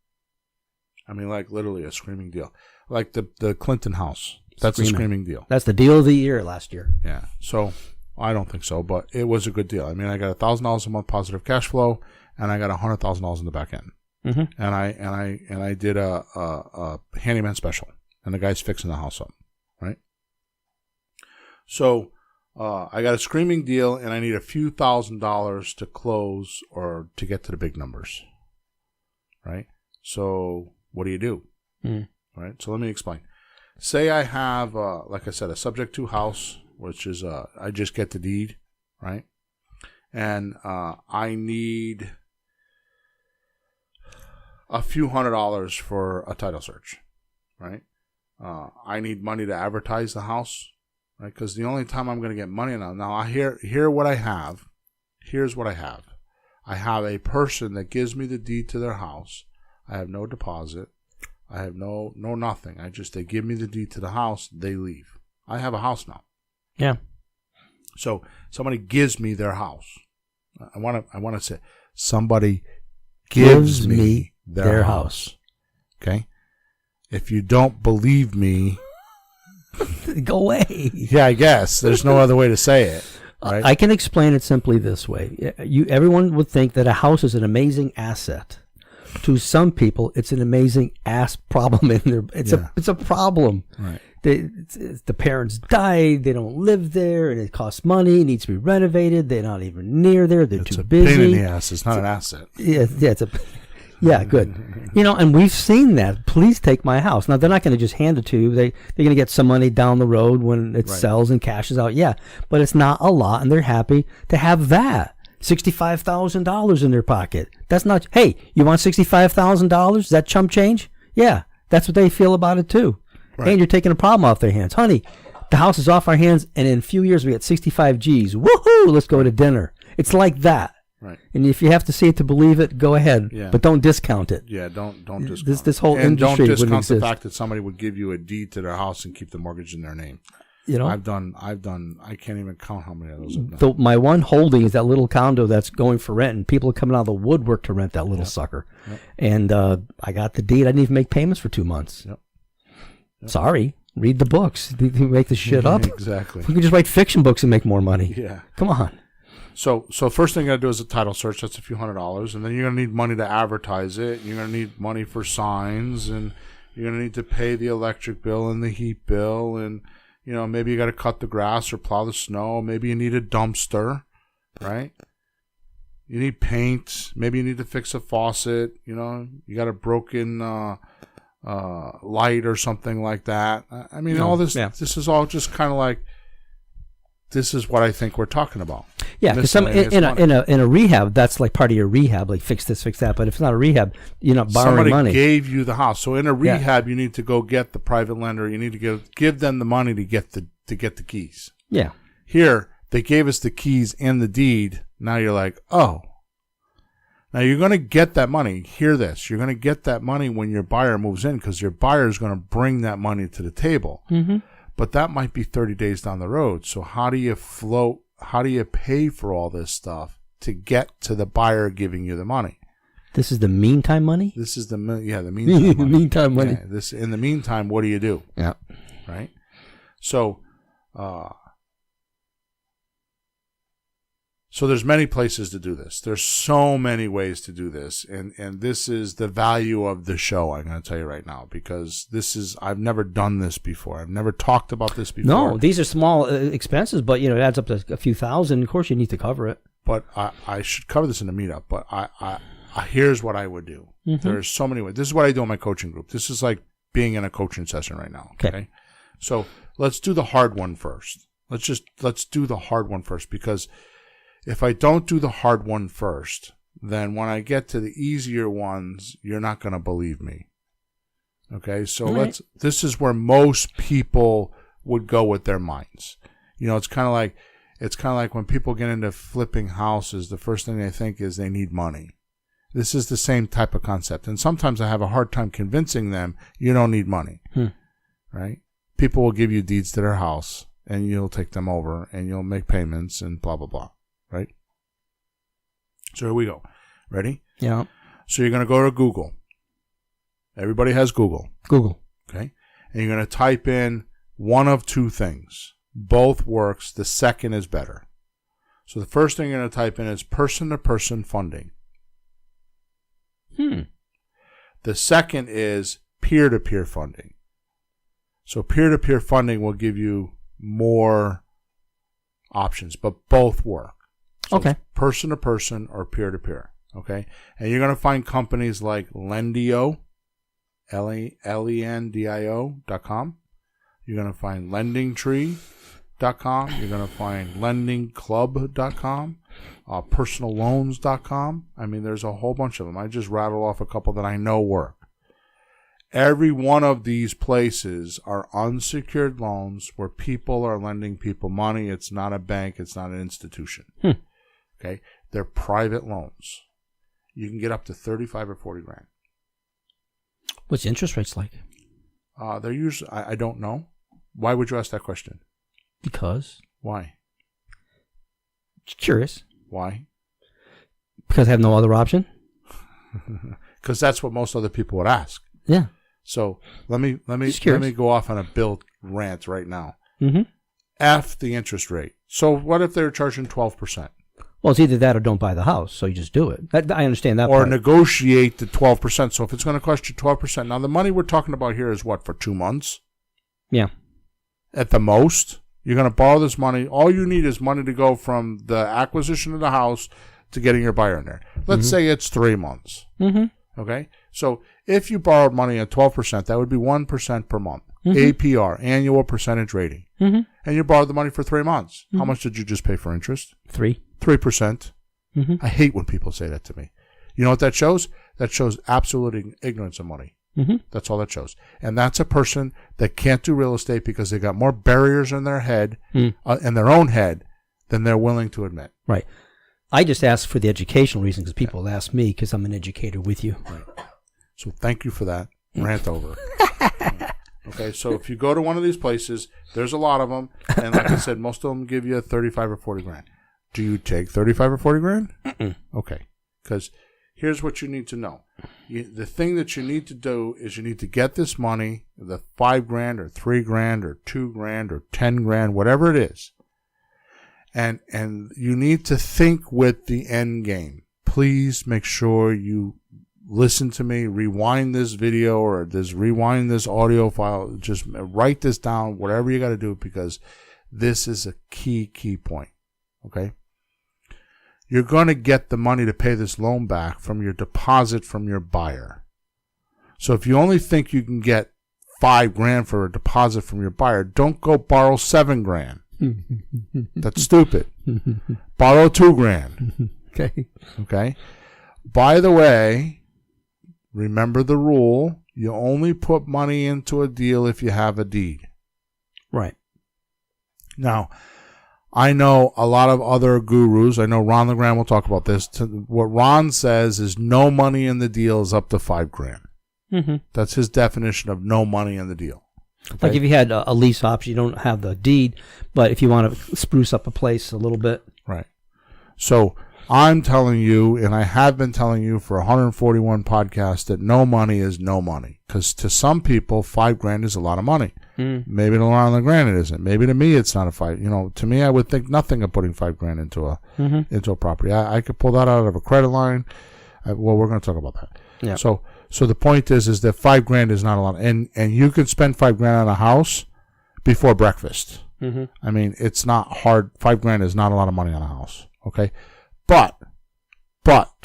I mean, like literally a screaming deal, like the Clinton house. That's a screaming deal. That's the deal of the year last year. Yeah. So I don't think so, but it was a good deal. I mean, I got $1,000 a month positive cash flow, and I got $100,000 in the back end. Mm-hmm. And I did a handyman special, and the guy's fixing the house up, right? So I got a screaming deal, and I need a few $1,000s to close or to get to the big numbers, right? So what do? Right? So let me explain. Say I have, like I said, a subject to house, which is I just get the deed, right? And I need a few $100s for a title search, right? I need money to advertise the house, right? Because the only time I'm going to get money now I hear what I have. Here's what I have. I have a person that gives me the deed to their house. I have no deposit. I have no nothing. They give me the deed to the house. They leave. I have a house now. Yeah. So somebody gives me their house. I want to say somebody gives me their house. Okay? If you don't believe me, go away. Yeah, I guess. There's no other way to say it. Right? I can explain it simply this way. Everyone would think that a house is an amazing asset. To some people, it's an amazing ass problem in there. It's a problem. Right. The parents died. They don't live there, and it costs money. It needs to be renovated. They're not even near there. They're too busy. It's a pain in the ass. It's not an asset. Yeah, good. And we've seen that. Please take my house. Now, they're not going to just hand it to you. They're going to get some money down the road when it sells and cashes out. Yeah, but it's not a lot, and they're happy to have that. $65,000 in their pocket. That's not, hey, you want $65,000? Is that chump change? Yeah, that's what they feel about it too. Right. And you're taking a problem off their hands. Honey, the house is off our hands, and in a few years we get 65 G's. Woohoo! Let's go to dinner. It's like that. Right. And if you have to see it to believe it, go ahead. Yeah. But don't discount it. Yeah, don't discount this whole industry. And don't discount the fact that somebody would give you a deed to their house and keep the mortgage in their name. I've done. I can't even count how many of those I've done. My one holding is that little condo that's going for rent, and people are coming out of the woodwork to rent that little sucker. Yep. And I got the deed. I didn't even make payments for 2 months. Yep. Sorry. Read the books. You make this shit up. Exactly. We can just write fiction books and make more money. Yeah. Come on. So first thing you got to do is a title search. That's a few $100s. And then you're going to need money to advertise it. You're going to need money for signs. And you're going to need to pay the electric bill and the heat bill. And, maybe you got to cut the grass or plow the snow. Maybe you need a dumpster, right? You need paint. Maybe you need to fix a faucet. You got a broken light or something like that. I mean, all this. Yeah. This is all just kind of like. This is what I think we're talking about. Yeah, because in a rehab, that's like part of your rehab, like fix this, fix that. But if it's not a rehab, you're not borrowing money. Somebody gave you the house. So in a rehab, you need to go get the private lender. You need to give them the money to get the keys. Yeah. Here, they gave us the keys and the deed. Now you're like, oh, Now, you're going to get that money. Hear this. You're going to get that money when your buyer moves in because your buyer is going to bring that money to the table. Mm-hmm. But that might be 30 days down the road. So how do you pay for all this stuff to get to the buyer giving you the money? This is the meantime money? This is the meantime money. Meantime money. Yeah, in the meantime, what do you do? Yeah. Right? So, so there's many places to do this. There's so many ways to do this. And this is the value of the show, I'm going to tell you right now, because I've never done this before. I've never talked about this before. No, these are small expenses, but it adds up to a few thousand. Of course, you need to cover it. But I should cover this in the meetup, but here's what I would do. Mm-hmm. There's so many ways. This is what I do in my coaching group. This is like being in a coaching session right now. Okay. So let's do the hard one first. Let's do the hard one first, because if I don't do the hard one first, then when I get to the easier ones, you're not going to believe me. Okay, so this is where most people would go with their minds. It's kind of like when people get into flipping houses, the first thing they think is they need money. This is the same type of concept. And sometimes I have a hard time convincing them you don't need money. Right? People will give you deeds to their house and you'll take them over and you'll make payments and blah, blah, blah. Right? So here we go. Ready? Yeah. So you're going to go to Google. Everybody has Google. Google. Okay? And you're going to type in one of two things. Both works. The second is better. So the first thing you're going to type in is person-to-person funding. The second is peer-to-peer funding. So peer-to-peer funding will give you more options, but both work. So okay. Person-to-person or peer-to-peer. Okay? And you're going to find companies like Lendio, Lendio.com. You're going to find LendingTree.com. You're going to find LendingClub.com. PersonalLoans.com. I mean, there's a whole bunch of them. I just rattled off a couple that I know work. Every one of these places are unsecured loans where people are lending people money. It's not a bank. It's not an institution. Okay? They're private loans. You can get up to 35 or 40 grand. What's interest rates like? They're usually, I don't know. Why would you ask that question? Because. Why? Curious. Why? Because I have no other option. Because that's what most other people would ask. Yeah. So let me go off on a bill rant right now. Mm-hmm. F the interest rate. So what if they're charging 12%? Well, it's either that or don't buy the house, so you just do it. I understand that. Or part. Negotiate the 12%. So if it's going to cost you 12%, now the money we're talking about here is what, for 2 months? Yeah. At the most, you're going to borrow this money. All you need is money to go from the acquisition of the house to getting your buyer in there. Let's say it's 3 months. Mm-hmm. Okay? So if you borrowed money at 12%, that would be 1% per month. APR, annual percentage rating. And you borrowed the money for 3 months. How much did you just pay for interest? 3%. I hate when people say that to me. You know what that shows? That shows absolute ignorance of money. That's all that shows. And that's a person that can't do real estate because they got more barriers in their head, in their own head, than they're willing to admit. Right. I just asked for the educational reason because people ask me because I'm an educator with you. Right. So thank you for that. Rant over. Okay, so if you go to one of these places, there's a lot of them, and like I said, most of them give you 35 or 40 grand. Do you take 35 or 40 grand? Okay, because here's what you need to know. The thing that you need to do is you need to get this money, the 5 grand or 3 grand or 2 grand or 10 grand, whatever it is, and you need to think with the end game. Please make sure you listen to me, rewind this video or rewind this audio file. Just write this down, whatever you got to do, because this is a key point. Okay? You're going to get the money to pay this loan back from your deposit from your buyer. So if you only think you can get 5 grand for a deposit from your buyer, don't go borrow 7 grand. That's stupid. Borrow 2 grand. Okay? By the way, remember the rule. You only put money into a deal if you have a deed. Right. Now, I know a lot of other gurus. I know Ron LeGrand will talk about this. What Ron says is no money in the deal is up to $5,000. Mm-hmm. That's his definition of no money in the deal. Okay? Like if you had a lease option, you don't have the deed, but if you want to spruce up a place a little bit. Right. So I'm telling you, and I have been telling you for 141 podcasts, that no money is no money. Because to some people, $5,000 is a lot of money. Mm. Maybe to Ron LeGrand it isn't. Maybe to me it's not a five. To me I would think nothing of putting $5,000 into a property. I could pull that out of a credit line. Well, we're going to talk about that. Yeah. So the point is that $5,000 is not a lot, and you can spend $5,000 on a house before breakfast. Mm-hmm. I mean, it's not hard. $5,000 is not a lot of money on a house. Okay, but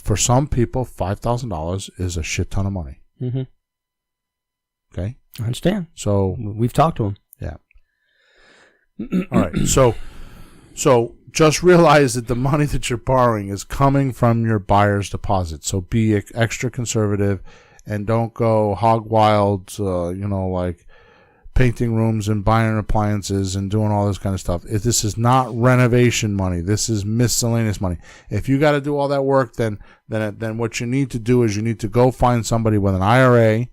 for some people, $5,000 is a shit ton of money. Mm-hmm. Okay, I understand. So we've talked to him. Yeah. All right. So just realize that the money that you're borrowing is coming from your buyer's deposit. So be extra conservative and don't go hog wild, like painting rooms and buying appliances and doing all this kind of stuff. If this is not renovation money, this is miscellaneous money. If you got to do all that work, then what you need to do is you need to go find somebody with an IRA,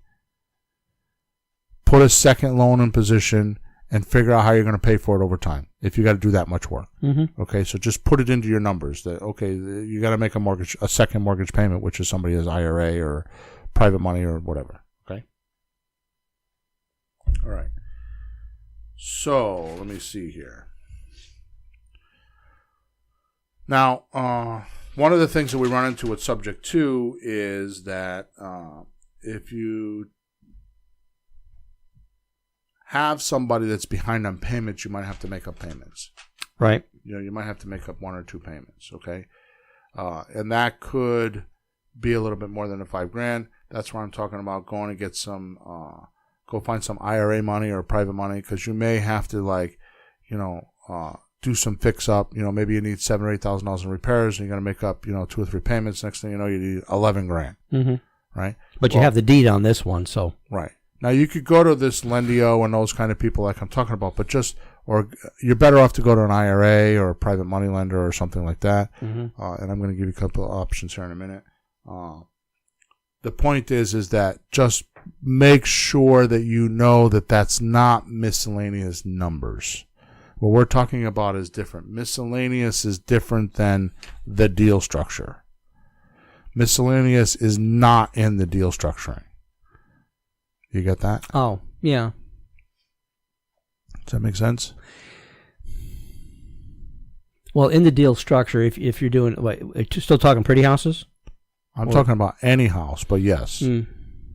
put a second loan in position, and figure out how you're going to pay for it over time if you got to do that much work. Mm-hmm. Okay, so just put it into your numbers that, okay, you got to make a second mortgage payment, which is somebody has IRA or private money or whatever. Okay? All right. So let me see here. Now, one of the things that we run into with subject 2 is that if you have somebody that's behind on payments, you might have to make up payments. Right. You might have to make up 1 or 2 payments, okay? And that could be a little bit more than the $5,000. That's why I'm talking about going to get some, go find some IRA money or private money, because you may have to do some fix up. Maybe you need $7,000 or $8,000 in repairs, and you're going to make up, 2 or 3 payments. Next thing you know, you need $11,000. Mm-hmm. Right. But you have the deed on this one, so right. Now, you could go to this Lendio and those kind of people like I'm talking about, or you're better off to go to an IRA or a private money lender or something like that. Mm-hmm. And I'm going to give you a couple of options here in a minute. The point is that just make sure that you know that that's not miscellaneous numbers. What we're talking about is different. Miscellaneous is different than the deal structure. Miscellaneous is not in the deal structuring. You get that? Oh, yeah. Does that make sense? Well, in the deal structure, if you're doing, you're still talking pretty houses? I'm talking about any house, but yes.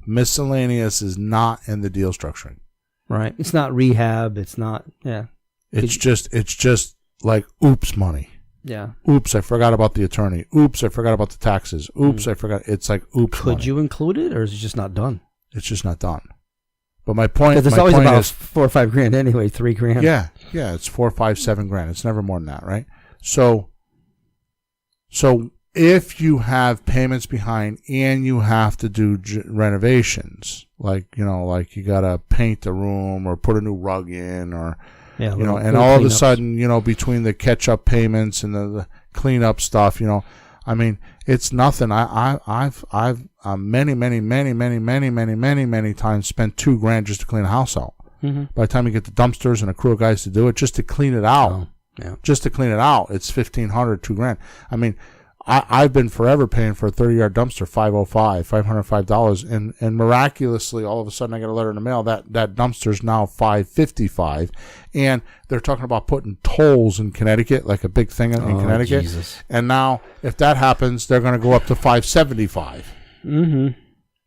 Miscellaneous is not in the deal structuring. Right. It's not rehab. It's not, yeah. It's just like oops money. Yeah. Oops, I forgot about the attorney. Oops, I forgot about the taxes. Oops, I forgot. It's like oops Could money. you include it, or is it just not done? It's just not done. But my point is, because it's always about $4 or $5,000 anyway, $3,000. Yeah, it's $4, $5, $7,000. It's never more than that, right? So if you have payments behind and you have to do renovations, like you gotta paint a room or put a new rug in, or and all of a sudden, between the catch-up payments and the cleanup stuff, I mean, it's nothing. I've many times spent $2,000 just to clean a house out. Mm-hmm. By the time you get the dumpsters and a crew of guys to do it, just to clean it out. Oh, yeah. Just to clean it out, it's $1,500, $2,000. I mean, I've been forever paying for a 30-yard dumpster $505, and miraculously, all of a sudden, I get a letter in the mail that dumpster's now $555, and they're talking about putting tolls in Connecticut, like a big thing in Connecticut. Jesus. And now, if that happens, they're going to go up to $575. Mm-hmm.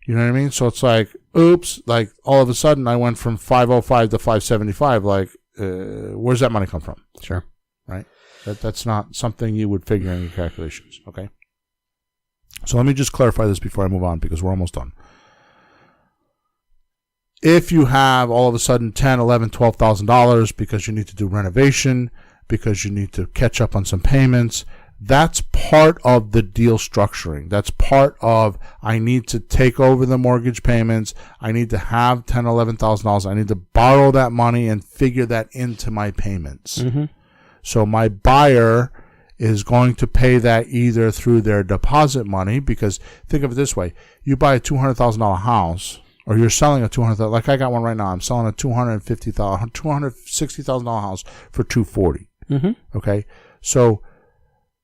You know what I mean? So it's like, oops! Like all of a sudden, I went from $505 to $575. Like, where's that money come from? Sure. Right. That's not something you would figure in your calculations, okay? So let me just clarify this before I move on, because we're almost done. If you have all of a sudden $10,000, $11,000, $12,000 because you need to do renovation, because you need to catch up on some payments, that's part of the deal structuring. That's part of, I need to take over the mortgage payments. I need to have $10,000, $11,000. I need to borrow that money and figure that into my payments. Mm-hmm. So my buyer is going to pay that either through their deposit money, because think of it this way. You buy a $200,000 house, or you're selling a $200,000, like I got one right now. I'm selling a $260,000 house for $240,000. Mm-hmm. Okay? So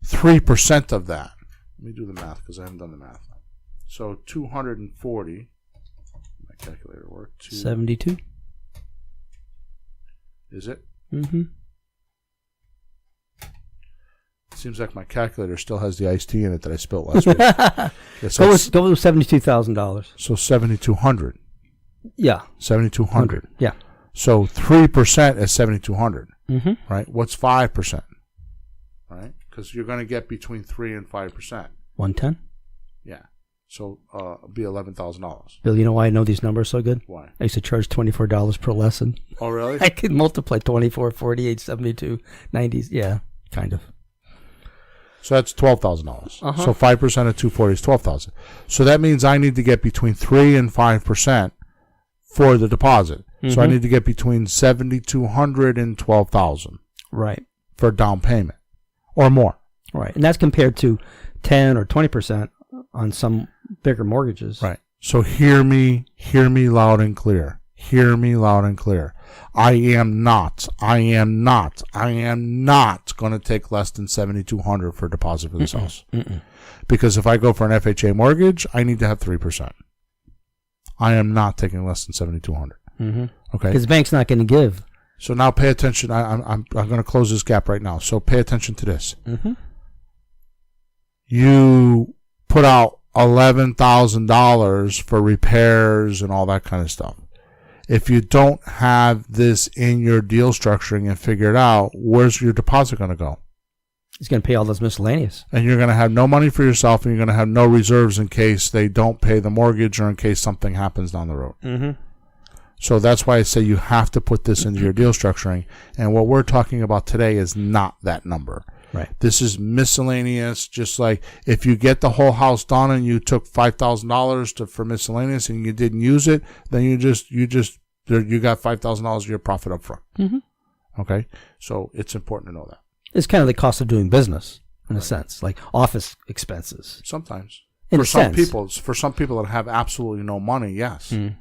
3% of that. Let me do the math because I haven't done the math. So 240. My calculator worked. 72. Is it? Mm-hmm. Seems like my calculator still has the iced tea in it that I spilled last week. Yeah, so Go with $72,000. So 7,200. Yeah. 7,200. Yeah. So 3% is 7,200. Mm-hmm. Right? What's 5%? Right? Because you're going to get between 3 and 5%. 110. Yeah. So it'll be $11,000. Bill, you know why I know these numbers so good? Why? I used to charge $24 per lesson. Oh, really? I could multiply 24, 48, 72, 90s. Yeah, kind of. So that's $12,000. Uh-huh. So 5% of 240 is $12,000. So that means I need to get between 3 and 5% for the deposit. Mm-hmm. So I need to get between $7,200 and $12,000. Right. For down payment or more. Right. And that's compared to 10 or 20% on some bigger mortgages. Right. So hear me loud and clear. Hear me loud and clear. I am not going to take less than $7,200 for a deposit for this house. Because if I go for an FHA mortgage, I need to have 3%. I am not taking less than $7,200. Mm-hmm. Okay. Because the bank's not going to give. So now pay attention. I'm going to close this gap right now. So pay attention to this. Mm-hmm. You put out $11,000 for repairs and all that kind of stuff. If you don't have this in your deal structuring and figure it out, where's your deposit going to go? He's going to pay all those miscellaneous. And you're going to have no money for yourself, and you're going to have no reserves in case they don't pay the mortgage or in case something happens down the road. Mm-hmm. So that's why I say you have to put this into your deal structuring. And what we're talking about today is not that number. Right. This is miscellaneous. Just like if you get the whole house done and you took $5,000 for miscellaneous and you didn't use it, then you got $5,000 of your profit up front. Mm-hmm. Okay, so it's important to know that. It's kind of the cost of doing business in a sense, like office expenses. Sometimes In for a some sense. people that have absolutely no money, yes. Mm.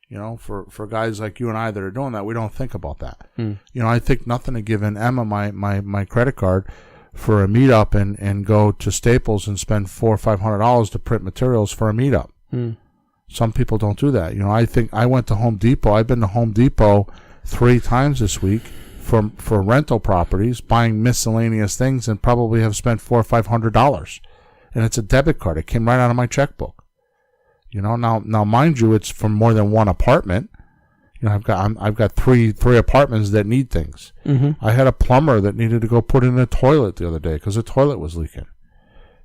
You know, for guys like you and I that are doing that, we don't think about that. Mm. You know, I think nothing of giving Emma my credit card for a meetup and go to Staples and spend $400 or $500 to print materials for a meetup. Mm. Some people don't do that. You know, I think I went to Home Depot. I've been to Home Depot 3 times this week for rental properties, buying miscellaneous things, and probably have spent $400 or $500. And it's a debit card. It came right out of my checkbook. You know, now mind you, it's for more than one apartment. You know, I've got three apartments that need things. Mm-hmm. I had a plumber that needed to go put in a toilet the other day because the toilet was leaking.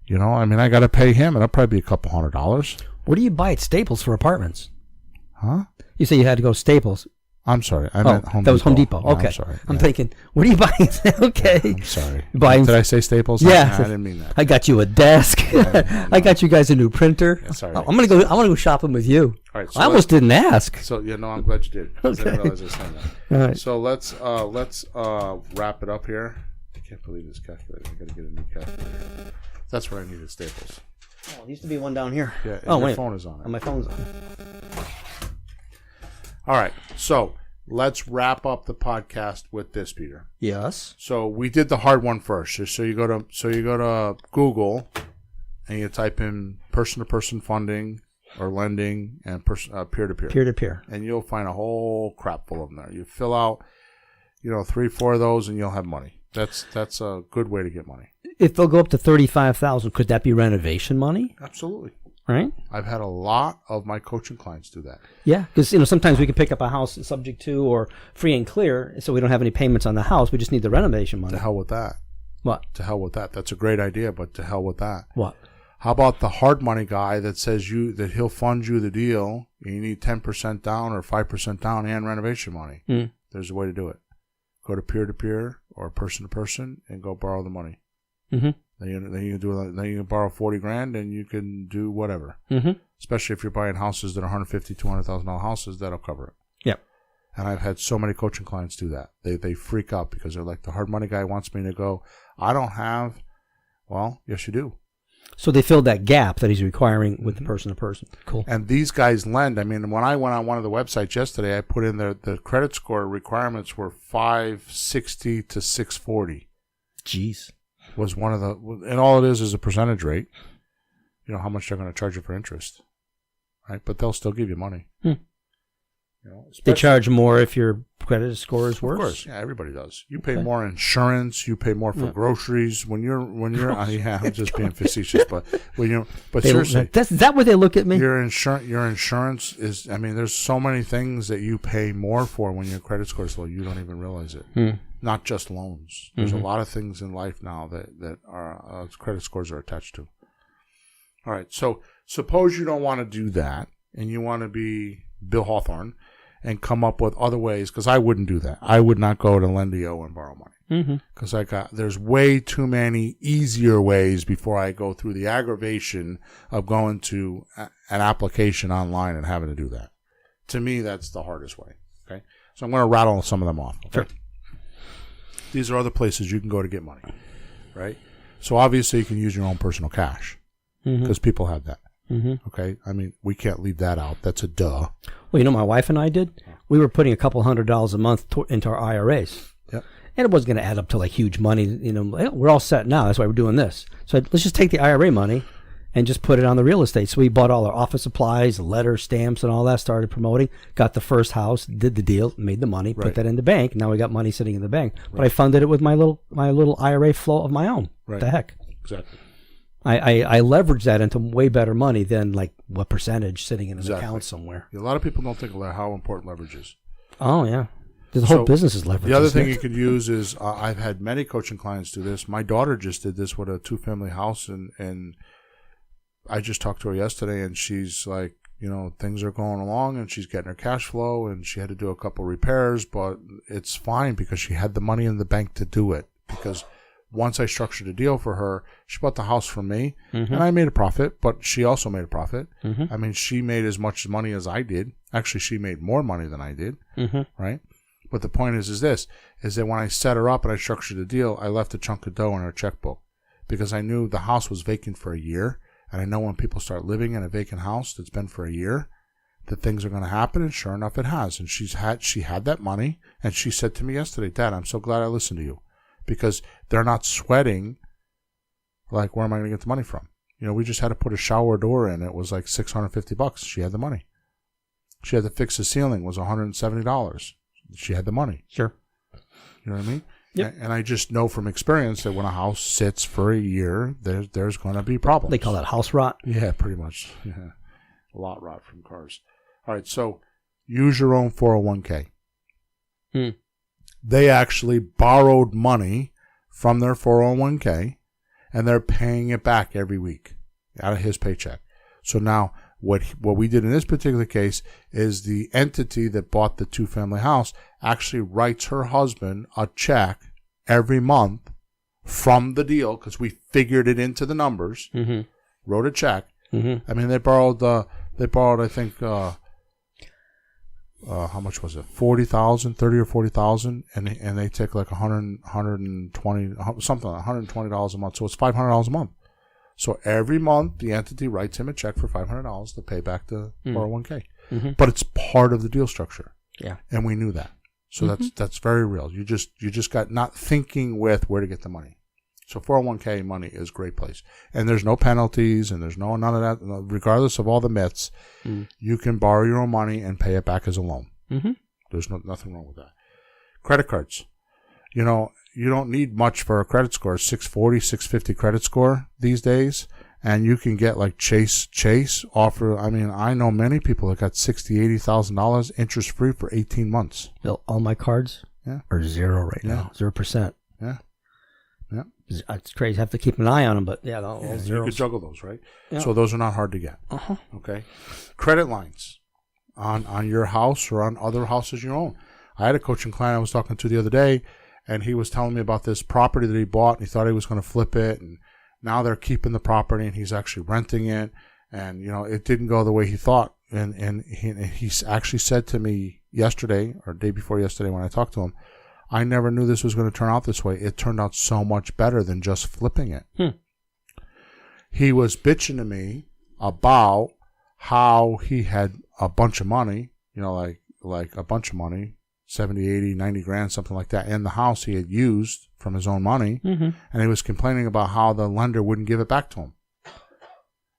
You know, I mean, I got to pay him, and it'll probably be a couple $100. What do you buy at Staples for apartments? Huh? You say you had to go to Staples. I'm sorry. I meant Home Depot. That was Home Depot. Yeah, Okay. I'm sorry. I'm Yeah. thinking, what are you buying? Okay. I'm sorry. Buying. Did I say Staples? Yeah. I didn't mean that. I got you a desk. Yeah, I got you guys a new printer. Yeah, sorry. I'm gonna go shopping with you. All right, so I almost didn't ask. So yeah, no, I'm glad you did. 'Cause I didn't realize I was saying that. All right. So let's wrap it up here. I can't believe this calculator. I got to get a new calculator. That's where I needed Staples. Oh, there used to be one down here. Yeah. And Oh, your wait. phone is on it. Oh, my phone's on. All right. So let's wrap up the podcast with this, Peter. Yes. So we did the hard one first. So you go to Google and you type in person-to-person funding or lending and peer-to-peer. Peer-to-peer. And you'll find a whole crap full of them there. You fill out, 3-4 of those, and you'll have money. That's a good way to get money. If they'll go up to $35,000, could that be renovation money? Absolutely. Right? I've had a lot of my coaching clients do that. Yeah, because sometimes we can pick up a house subject to or free and clear, so we don't have any payments on the house. We just need the renovation money. To hell with that. What? To hell with that. That's a great idea, but to hell with that. What? How about the hard money guy that says that he'll fund you the deal and you need 10% down or 5% down and renovation money? Mm. There's a way to do it. Go to peer-to-peer or person-to-person and go borrow the money. Mm-hmm. Then you can borrow $40,000 and you can do whatever. Mm-hmm. Especially if you're buying houses that are $150,000, $200,000 houses, that'll cover it. Yep. And I've had so many coaching clients do that. They freak out because they're like, the hard money guy wants me to go. I don't have. Well, yes, you do. So they filled that gap that he's requiring with the person to person. Cool. And these guys lend. I mean, when I went on one of the websites yesterday, I put in the credit score requirements were 560 to 640. Jeez. Was one of the, and all it is a percentage rate. You know, how much they're going to charge you for interest. Right? But they'll still give you money. You know, they charge more if your credit score is worse. Of course, yeah, everybody does. You pay more insurance. You pay more for groceries when you're. Yeah, I'm just being facetious, but seriously, is that what they look at me? Your insurance is. I mean, there's so many things that you pay more for when your credit score is low. You don't even realize it. Not just loans. There's a lot of things in life now that are credit scores are attached to. All right, so suppose you don't want to do that, and you want to be Bill Hawthorne and come up with other ways, because I wouldn't do that. I would not go to Lendio and borrow money, because there's way too many easier ways before I go through the aggravation of going to an application online and having to do that. To me, that's the hardest way. Okay, so I'm going to rattle some of them off. Okay? Sure. These are other places you can go to get money, right? So obviously you can use your own personal cash, because people have that. Okay, I mean, we can't leave that out. That's a duh. Well, you know, my wife and I did. We were putting a couple $100s a month into our IRAs. Yep. And it wasn't going to add up to like huge money. You know, we're all set now. That's why we're doing this. So let's just take the IRA money and just put it on the real estate. So we bought all our office supplies, letters, stamps, and all that. Started promoting. Got the first house. Did the deal. Made the money. Put that in the bank. Now we got money sitting in the bank. Right. But I funded it with my little IRA flow of my own. Right. What the heck? Exactly. I leveraged that into way better money than like what percentage sitting in an account somewhere. A lot of people don't think of how important leverage is. Oh, yeah. The whole business is leverage. The other thing you could use is, I've had many coaching clients do this. My daughter just did this with a 2-family house, and I just talked to her yesterday, and she's like, you know, things are going along, and she's getting her cash flow, and she had to do a couple repairs, but it's fine because she had the money in the bank to do it. Because once I structured a deal for her, she bought the house from me, and I made a profit, but she also made a profit. I mean, she made as much money as I did. Actually, she made more money than I did, right? But the point is that when I set her up and I structured the deal, I left a chunk of dough in her checkbook because I knew the house was vacant for a year, and I know when people start living in a vacant house that's been for a year, that things are going to happen, and sure enough, it has. And she had that money, and she said to me yesterday, Dad, I'm so glad I listened to you. Because they're not sweating, like, where am I going to get the money from? You know, we just had to put a shower door in. It was like $650. She had the money. She had to fix the ceiling. It was $170. She had the money. Sure. You know what I mean? Yep. And I just know from experience that when a house sits for a year, there's going to be problems. They call that house rot? Yeah, pretty much. Yeah. Lot rot from cars. All right, so use your own 401k. They actually borrowed money from their 401k, and they're paying it back every week out of his paycheck. So now what we did in this particular case is the entity that bought the 2-family house actually writes her husband a check every month from the deal, because we figured it into the numbers, wrote a check. I mean, they borrowed, I think, how much was it? 40,000, 30 or 40,000, and they take like $120 a month. So it's $500 a month. So every month the entity writes him a check for $500 to pay back the 401k. But it's part of the deal structure. Yeah, and we knew that. So that's very real. You just got not thinking with where to get the money. So 401k money is a great place. And there's no penalties, and there's none of that. Regardless of all the myths, you can borrow your own money and pay it back as a loan. There's nothing wrong with that. Credit cards. You know, you don't need much for a credit score. 640, 650 credit score these days. And you can get like Chase offer. I mean, I know many people that got $60,000, $80,000 interest free for 18 months. Bill, all my cards are zero right now. 0%. Yeah. It's crazy. I have to keep an eye on them, but all zeros. You could juggle those, right? Yeah. So those are not hard to get. Okay. Credit lines on your house or on other houses you own. I had a coaching client I was talking to the other day, and he was telling me about this property that he bought, and he thought he was going to flip it, and now they're keeping the property, and he's actually renting it, and, you know, it didn't go the way he thought and he actually said to me yesterday or day before yesterday when I talked to him, I never knew this was going to turn out this way. It turned out so much better than just flipping it. He was bitching to me about how he had a bunch of money, like a bunch of money, 70, 80, 90 grand, something like that, in the house he had used from his own money. And he was complaining about how the lender wouldn't give it back to him.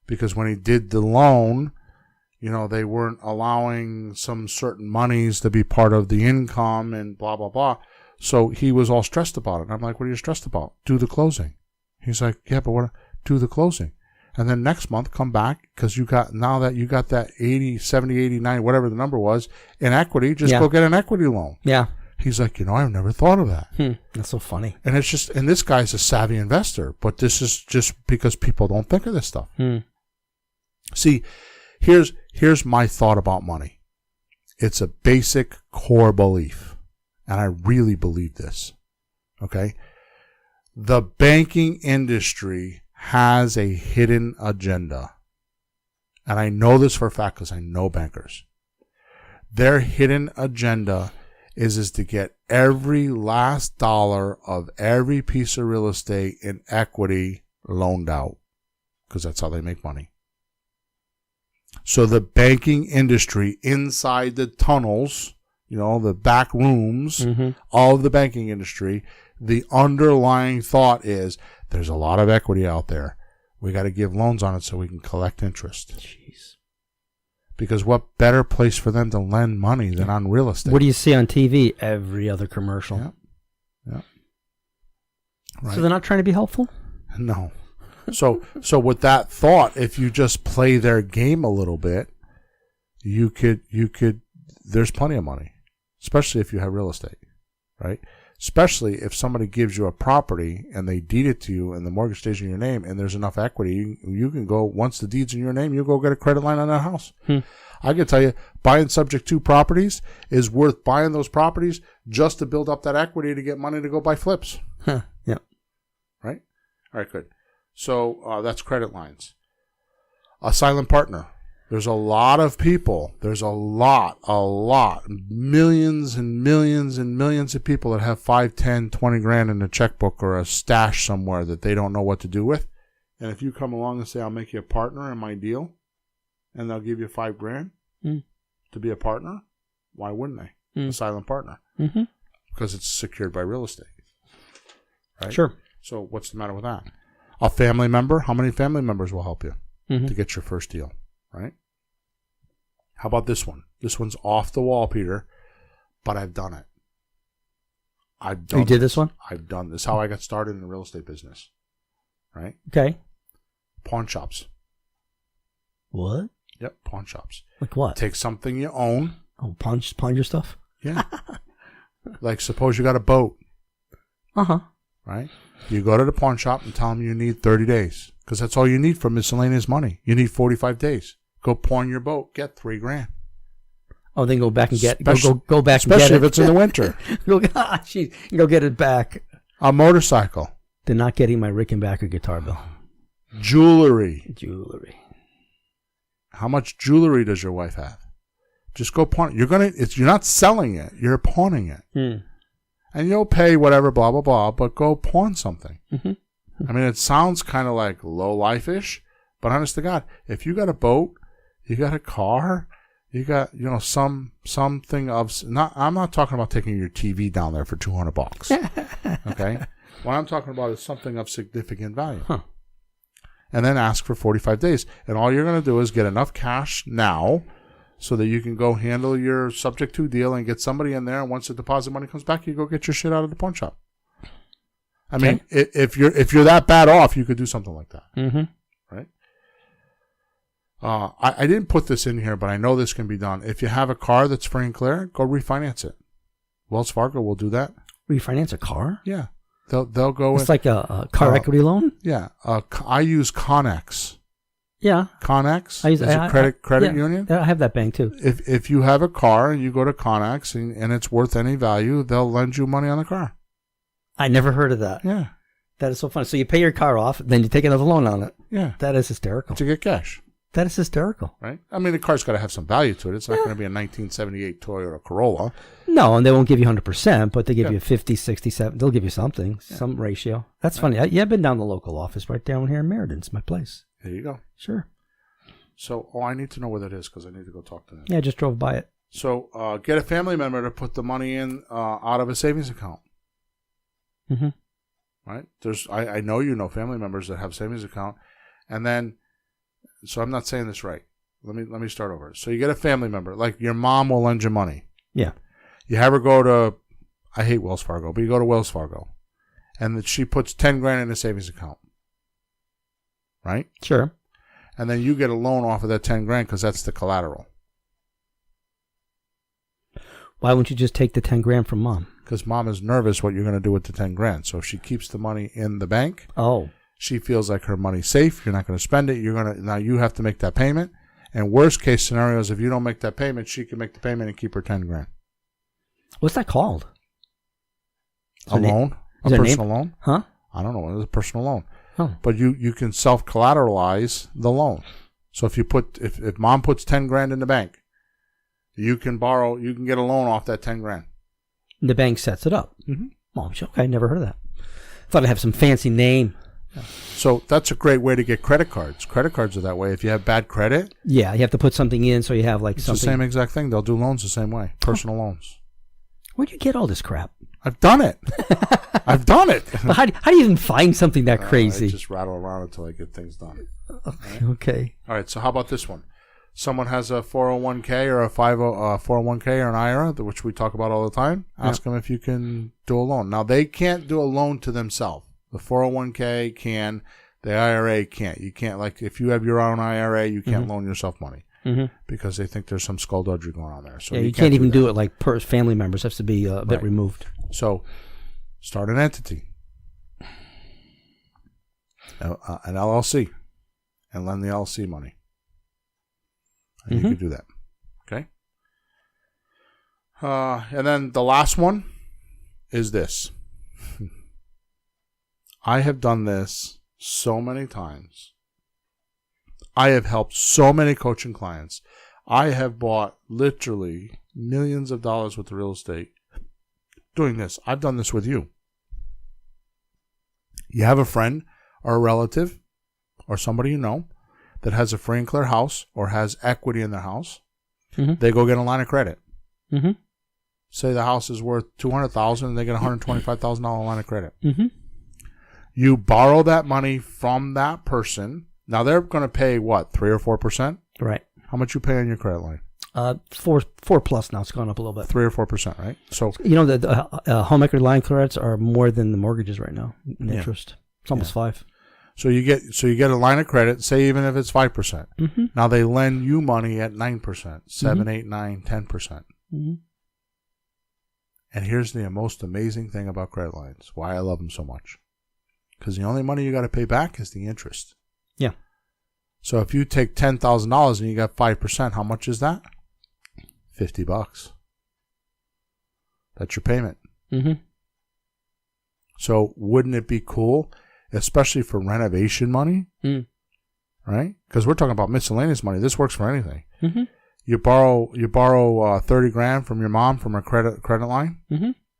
Because when he did the loan, they weren't allowing some certain monies to be part of the income and blah, blah, blah. So he was all stressed about it. And I'm like, what are you stressed about? Do the closing. He's like, yeah, but what? Do the closing. And then next month, come back because now that you got that 80, 70, 80, 90, whatever the number was, in equity, just go get an equity loan. Yeah. He's like, I've never thought of that. That's so funny. And and this guy's a savvy investor, but this is just because people don't think of this stuff. See, here's my thought about money. It's a basic core belief, and I really believe this. Okay? The banking industry has a hidden agenda. And I know this for a fact because I know bankers. Their hidden agenda is to get every last dollar of every piece of real estate in equity loaned out because that's how they make money. So the banking industry inside the tunnels, the back rooms of the banking industry, the underlying thought is there's a lot of equity out there. We got to give loans on it so we can collect interest. Jeez. Because what better place for them to lend money than on real estate? What do you see on TV? Every other commercial. Yeah. Right. So they're not trying to be helpful? No. So with that thought, if you just play their game a little bit, you could there's plenty of money, especially if you have real estate, right? Especially if somebody gives you a property and they deed it to you and the mortgage stays in your name and there's enough equity, you can go, once the deed's in your name, you go get a credit line on that house. I can tell you, buying subject to properties is worth buying those properties just to build up that equity to get money to go buy flips. Yeah. Right? All right, good. So that's credit lines. A silent partner. There's a lot of people. There's a lot, millions and millions and millions of people that have 5, 10, 20 grand in a checkbook or a stash somewhere that they don't know what to do with. And if you come along and say, I'll make you a partner in my deal, and they'll give you 5 grand to be a partner, why wouldn't they? A silent partner. Because it's secured by real estate. Right? Sure. So what's the matter with that? A family member, how many family members will help you to get your first deal? Right? How about this one? This one's off the wall, Peter, but I've done it. You did this one? I've done this. How I got started in the real estate business. Right? Okay. Pawn shops. What? Yep, pawn shops. Like what? Take something you own. Oh, pawn your stuff? Yeah. Like suppose you got a boat. Right? You go to the pawn shop and tell them you need 30 days. Because that's all you need for miscellaneous money. You need 45 days. Go pawn your boat. Get 3 grand. Oh, then go back and get go back and get it. Especially if it's in the winter. Go get it back. A motorcycle. They're not getting my Rickenbacker guitar bill. Jewelry. How much jewelry does your wife have? Just go pawn it. You're not selling it. You're pawning it. And you'll pay whatever, blah, blah, blah, but go pawn something. I mean, it sounds kind of like low-life-ish, but honest to God, if you got a boat, you got a car, you got, something of, I'm not talking about taking your TV down there for $200. Okay? What I'm talking about is something of significant value. And then ask for 45 days. And all you're going to do is get enough cash now so that you can go handle your subject to deal and get somebody in there. And once the deposit money comes back, you go get your shit out of the pawn shop. I mean, if you're that bad off, you could do something like that. Right? I didn't put this in here, but I know this can be done. If you have a car that's free and clear, go refinance it. Wells Fargo will do that. Refinance a car? Yeah. They'll go. It's like a car equity loan? Yeah. I use Connex. Yeah. Connex is a credit union. I have that bank too. If you have a car and you go to Connex and it's worth any value, they'll lend you money on the car. I never heard of that. Yeah. That is so funny. So you pay your car off, then you take another loan on it. Yeah. That is hysterical. To get cash. That is hysterical. Right? I mean, the car's got to have some value to it. It's not going to be a 1978 Toyota Corolla. No, and they won't give you 100%, but they give you 50, 60, 70. They'll give you something, some ratio. That's funny. I've been down the local office right down here in Meriden. It's my place. There you go. Sure. So, I need to know where that is because I need to go talk to them. Yeah, I just drove by it. So, get a family member to put the money in out of a savings account. Mm-hmm. Right? I know you know family members that have savings account, and then, so I'm not saying this right. Let me start over. So you get a family member, like your mom will lend you money. Yeah. You have her go to, I hate Wells Fargo, but you go to Wells Fargo, and she puts 10 grand in a savings account. Right? Sure. And then you get a loan off of that 10 grand because that's the collateral. Why wouldn't you just take the 10 grand from mom? Because mom is nervous what you're going to do with the 10 grand. So if she keeps the money in the bank, she feels like her money's safe. You're not going to spend it. Now you have to make that payment. And worst case scenario is if you don't make that payment, she can make the payment and keep her 10 grand. What's that called? A loan? A personal loan? Huh? I don't know. It's a personal loan. Oh. But you can self-collateralize the loan. So if mom puts 10 grand in the bank, you can get a loan off that 10 grand. The bank sets it up. Mm-hmm. Oh, okay, I never heard of that. Thought I'd have some fancy name. So that's a great way to get credit cards. Credit cards are that way. If you have bad credit, yeah, you have to put something in so you have like it's something. The same exact thing. They'll do loans the same way. Personal loans. Where'd you get all this crap? I've done it. I've done it. How do you even find something that crazy? I just rattle around until I get things done. Okay. All right. So how about this one? Someone has a 401k or a 401k or an IRA, which we talk about all the time. Ask them if you can do a loan. Now, they can't do a loan to themselves. The 401k can. The IRA can't. You can't, like, if you have your own IRA, you can't loan yourself money because they think there's some skullduggery going on there. So yeah, you can't even do it like family members. It has to be a bit removed. So, start an entity, an LLC, and lend the LLC money. And you can do that. Okay? And then the last one is this. I have done this so many times. I have helped so many coaching clients. I have bought literally millions of dollars worth of real estate doing this. I've done this with you. You have a friend or a relative or somebody you know that has a free and clear house or has equity in their house. They go get a line of credit. Say the house is worth $200,000 and they get a $125,000 line of credit. You borrow that money from that person. Now they're going to pay what, 3 or 4%? Right. How much you pay on your credit line? 4 plus now. It's gone up a little bit. 3 or 4%, right? So you know the home equity line credits are more than the mortgages right now in interest. It's almost 5. So you get a line of credit, say even if it's 5%. Now they lend you money at 9%, 7, 8, 9, 10%. And here's the most amazing thing about credit lines, why I love them so much. Because the only money you got to pay back is the interest. Yeah. So if you take $10,000 and you got 5%, how much is that? $50. That's your payment. So wouldn't it be cool, especially for renovation money, right? Because we're talking about miscellaneous money. This works for anything. You borrow $30,000 from your mom from her credit line.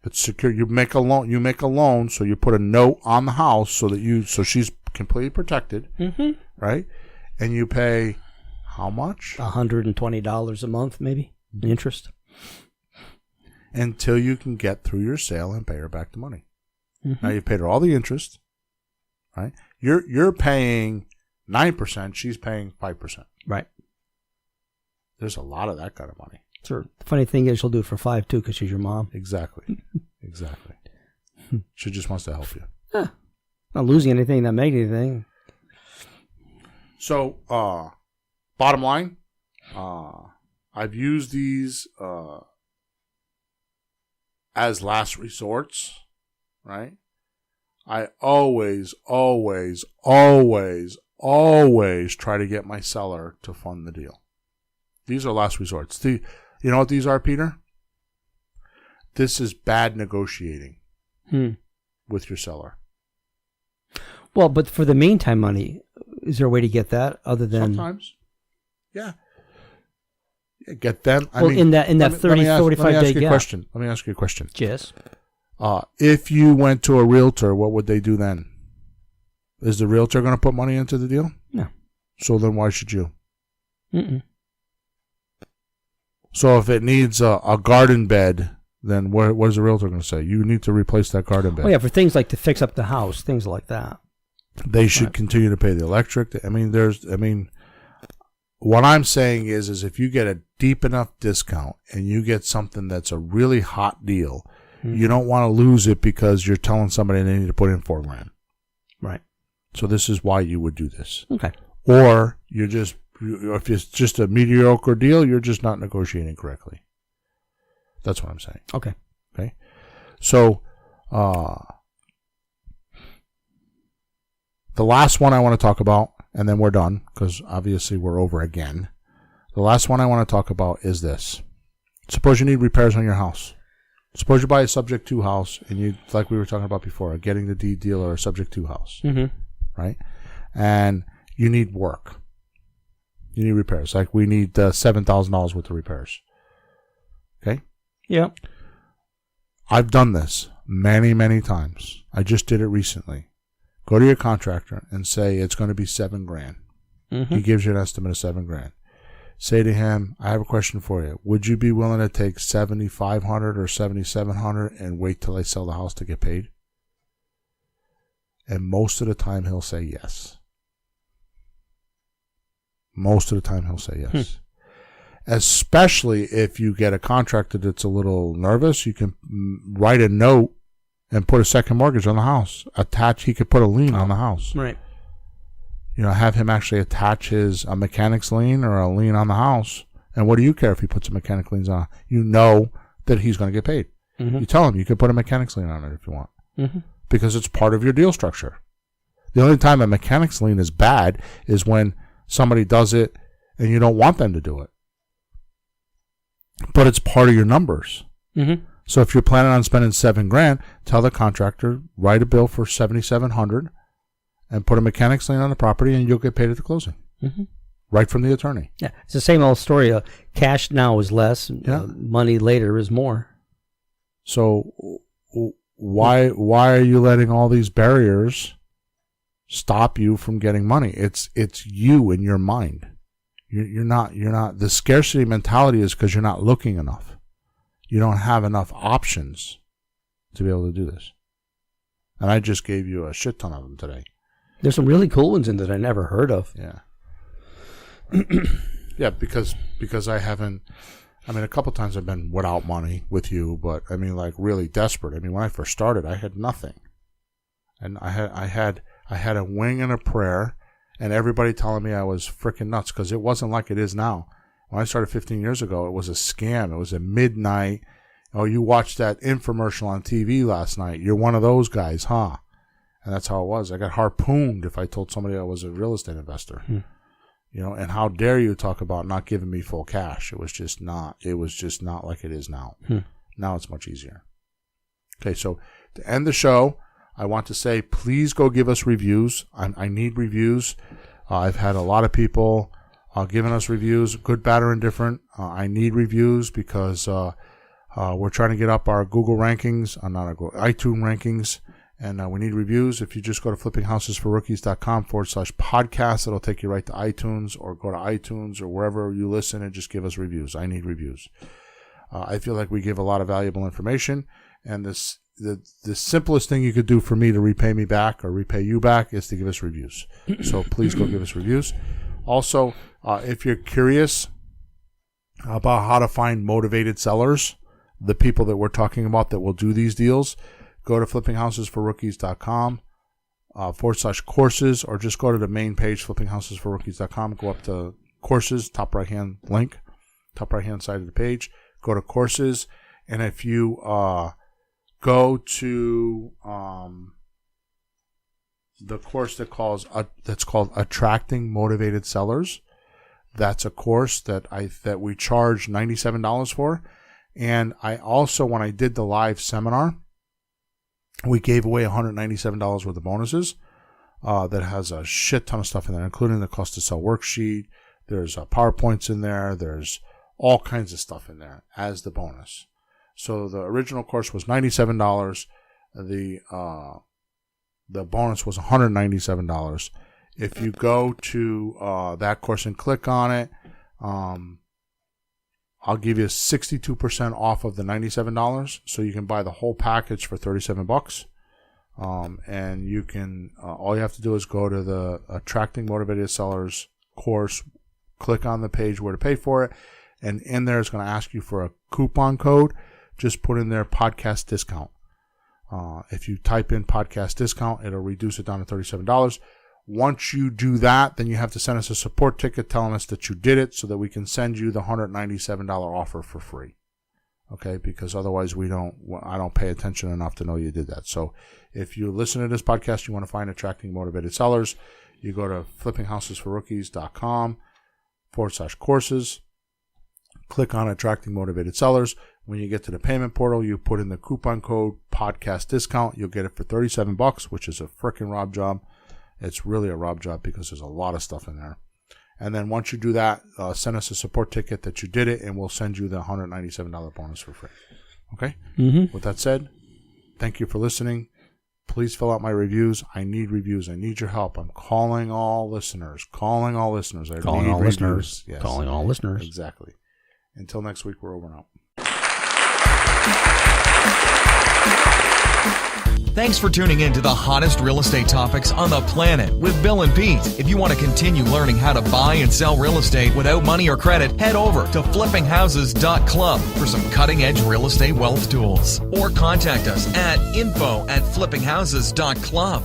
It's secure. You make a loan. So you put a note on the house so she's completely protected, right? And you pay how much? $120 a month, maybe in interest, until you can get through your sale and pay her back the money. Now you've paid her all the interest, right? You're paying 9%. She's paying 5%. Right. There's a lot of that kind of money. Sure. The funny thing is, she'll do it for 5 too, because she's your mom. Exactly. She just wants to help you. Not losing anything, not making anything. So, bottom line, I've used these as last resorts, right? I always try to get my seller to fund the deal. These are last resorts. You know what these are, Peter? This is bad negotiating with your seller. Well, but for the meantime money, is there a way to get that other than... Sometimes. Yeah. Get them. In that 45 day gap. Let me ask you a question. Yes. If you went to a realtor, what would they do then? Is the realtor going to put money into the deal? No. So then why should you? Mm-mm. So if it needs a garden bed, then what is the realtor going to say? You need to replace that garden bed. Oh yeah, for things like to fix up the house, things like that. They should continue to pay the electric. What I'm saying is if you get a deep enough discount and you get something that's a really hot deal, you don't want to lose it because you're telling somebody they need to put in $4,000. Right. So this is why you would do this. Okay. Or if it's just a mediocre deal, you're just not negotiating correctly. That's what I'm saying. Okay. Okay. So, the last one I want to talk about, and then we're done because obviously we're over again. The last one I want to talk about is this. Suppose you need repairs on your house. Suppose you buy a subject to house and you, like we were talking about before, getting the deed deal or a subject to house. Mm-hmm. Right? And you need work. You need repairs. Like we need $7,000 worth of repairs. Okay? Yeah. I've done this many, many times. I just did it recently. Go to your contractor and say it's going to be $7,000. Mm-hmm. He gives you an estimate of $7,000. Say to him, I have a question for you. Would you be willing to take $7,500 or $7,700 and wait till I sell the house to get paid? And most of the time he'll say yes. Most of the time he'll say yes. Especially if you get a contractor that's a little nervous, you can write a note and put a second mortgage on the house. He could put a lien on the house. Right. Have him actually attach a mechanic's lien or a lien on the house. And what do you care if he puts a mechanic's lien on? You know that he's going to get paid. Mm-hmm. You tell him you can put a mechanic's lien on it if you want. Mm-hmm. Because it's part of your deal structure. The only time a mechanic's lien is bad is when somebody does it and you don't want them to do it. But it's part of your numbers. Mm-hmm. So if you're planning on spending $7,000, tell the contractor, write a bill for $7,700 and put a mechanic's lien on the property and you'll get paid at the closing. Mm-hmm. Right from the attorney. Yeah, it's the same old story. Cash now is less. Money later is more. So why are you letting all these barriers stop you from getting money? It's you in your mind. You're not. The scarcity mentality is because you're not looking enough. You don't have enough options to be able to do this. And I just gave you a shit ton of them today. There's some really cool ones in that I never heard of. Yeah. Yeah, because I haven't. I mean, a couple times I've been without money with you, but I mean, like really desperate. I mean, when I first started, I had nothing, and I had a wing and a prayer, and everybody telling me I was freaking nuts because it wasn't like it is now. When I started 15 years ago, it was a scam. It was at midnight. Oh, you watched that infomercial on TV last night. You're one of those guys, huh? And that's how it was. I got harpooned if I told somebody I was a real estate investor. And how dare you talk about not giving me full cash? It was just not like it is now. Now it's much easier. Okay, so to end the show, I want to say, please go give us reviews. I need reviews. I've had a lot of people giving us reviews, good, bad, or indifferent. I need reviews because we're trying to get up our Google rankings, not our Google, iTunes rankings. And we need reviews. If you just go to flippinghousesforrookies.com/podcast, it'll take you right to iTunes, or go to iTunes or wherever you listen and just give us reviews. I need reviews. I feel like we give a lot of valuable information, and the simplest thing you could do for me to repay me back or repay you back is to give us reviews. So please go give us reviews. Also, if you're curious about how to find motivated sellers, the people that we're talking about that will do these deals, go to flippinghousesforrookies.com /courses, or just go to the main page, flippinghousesforrookies.com, go up to courses, top right-hand link, top right-hand side of the page, go to courses, and if you go to the course that's called Attracting Motivated Sellers, that's a course that we charge $97 for. And I also, when I did the live seminar, we gave away $197 worth of bonuses that has a shit ton of stuff in there, including the cost to sell worksheet, There's PowerPoints in there. There's all kinds of stuff in there as the bonus. So the original course was $97. The bonus was $197. If you go to that course and click on it, I'll give you 62% off of the $97. So you can buy the whole package for $37. And you can, all you have to do is go to the Attracting Motivated Sellers course, click on the page where to pay for it, and in there it's going to ask you for a coupon code. Just put in there podcast discount. If you type in podcast discount, it'll reduce it down to $37. Once you do that, then you have to send us a support ticket telling us that you did it so that we can send you the $197 offer for free. Okay, because otherwise I don't pay attention enough to know you did that. So if you listen to this podcast, you want to find Attracting Motivated Sellers, you go to flippinghousesforrookies.com/courses, click on Attracting Motivated Sellers. When you get to the payment portal, you put in the coupon code podcast discount. You'll get it for $37, which is a freaking rob job. It's really a rob job because there's a lot of stuff in there. And then once you do that, send us a support ticket that you did it, and we'll send you the $197 bonus for free. Okay? Mm-hmm. With that said, thank you for listening. Please fill out my reviews. I need reviews. I need your help. I'm calling all listeners. Calling all listeners. I Calling need all reviews. listeners. Yes. Calling all listeners. Exactly. Until next week, we're over and out. Thanks for tuning in to the hottest real estate topics on the planet with Bill and Pete. If you want to continue learning how to buy and sell real estate without money or credit, head over to flippinghouses.club for some cutting-edge real estate wealth tools. Or contact us at info@flippinghouses.club.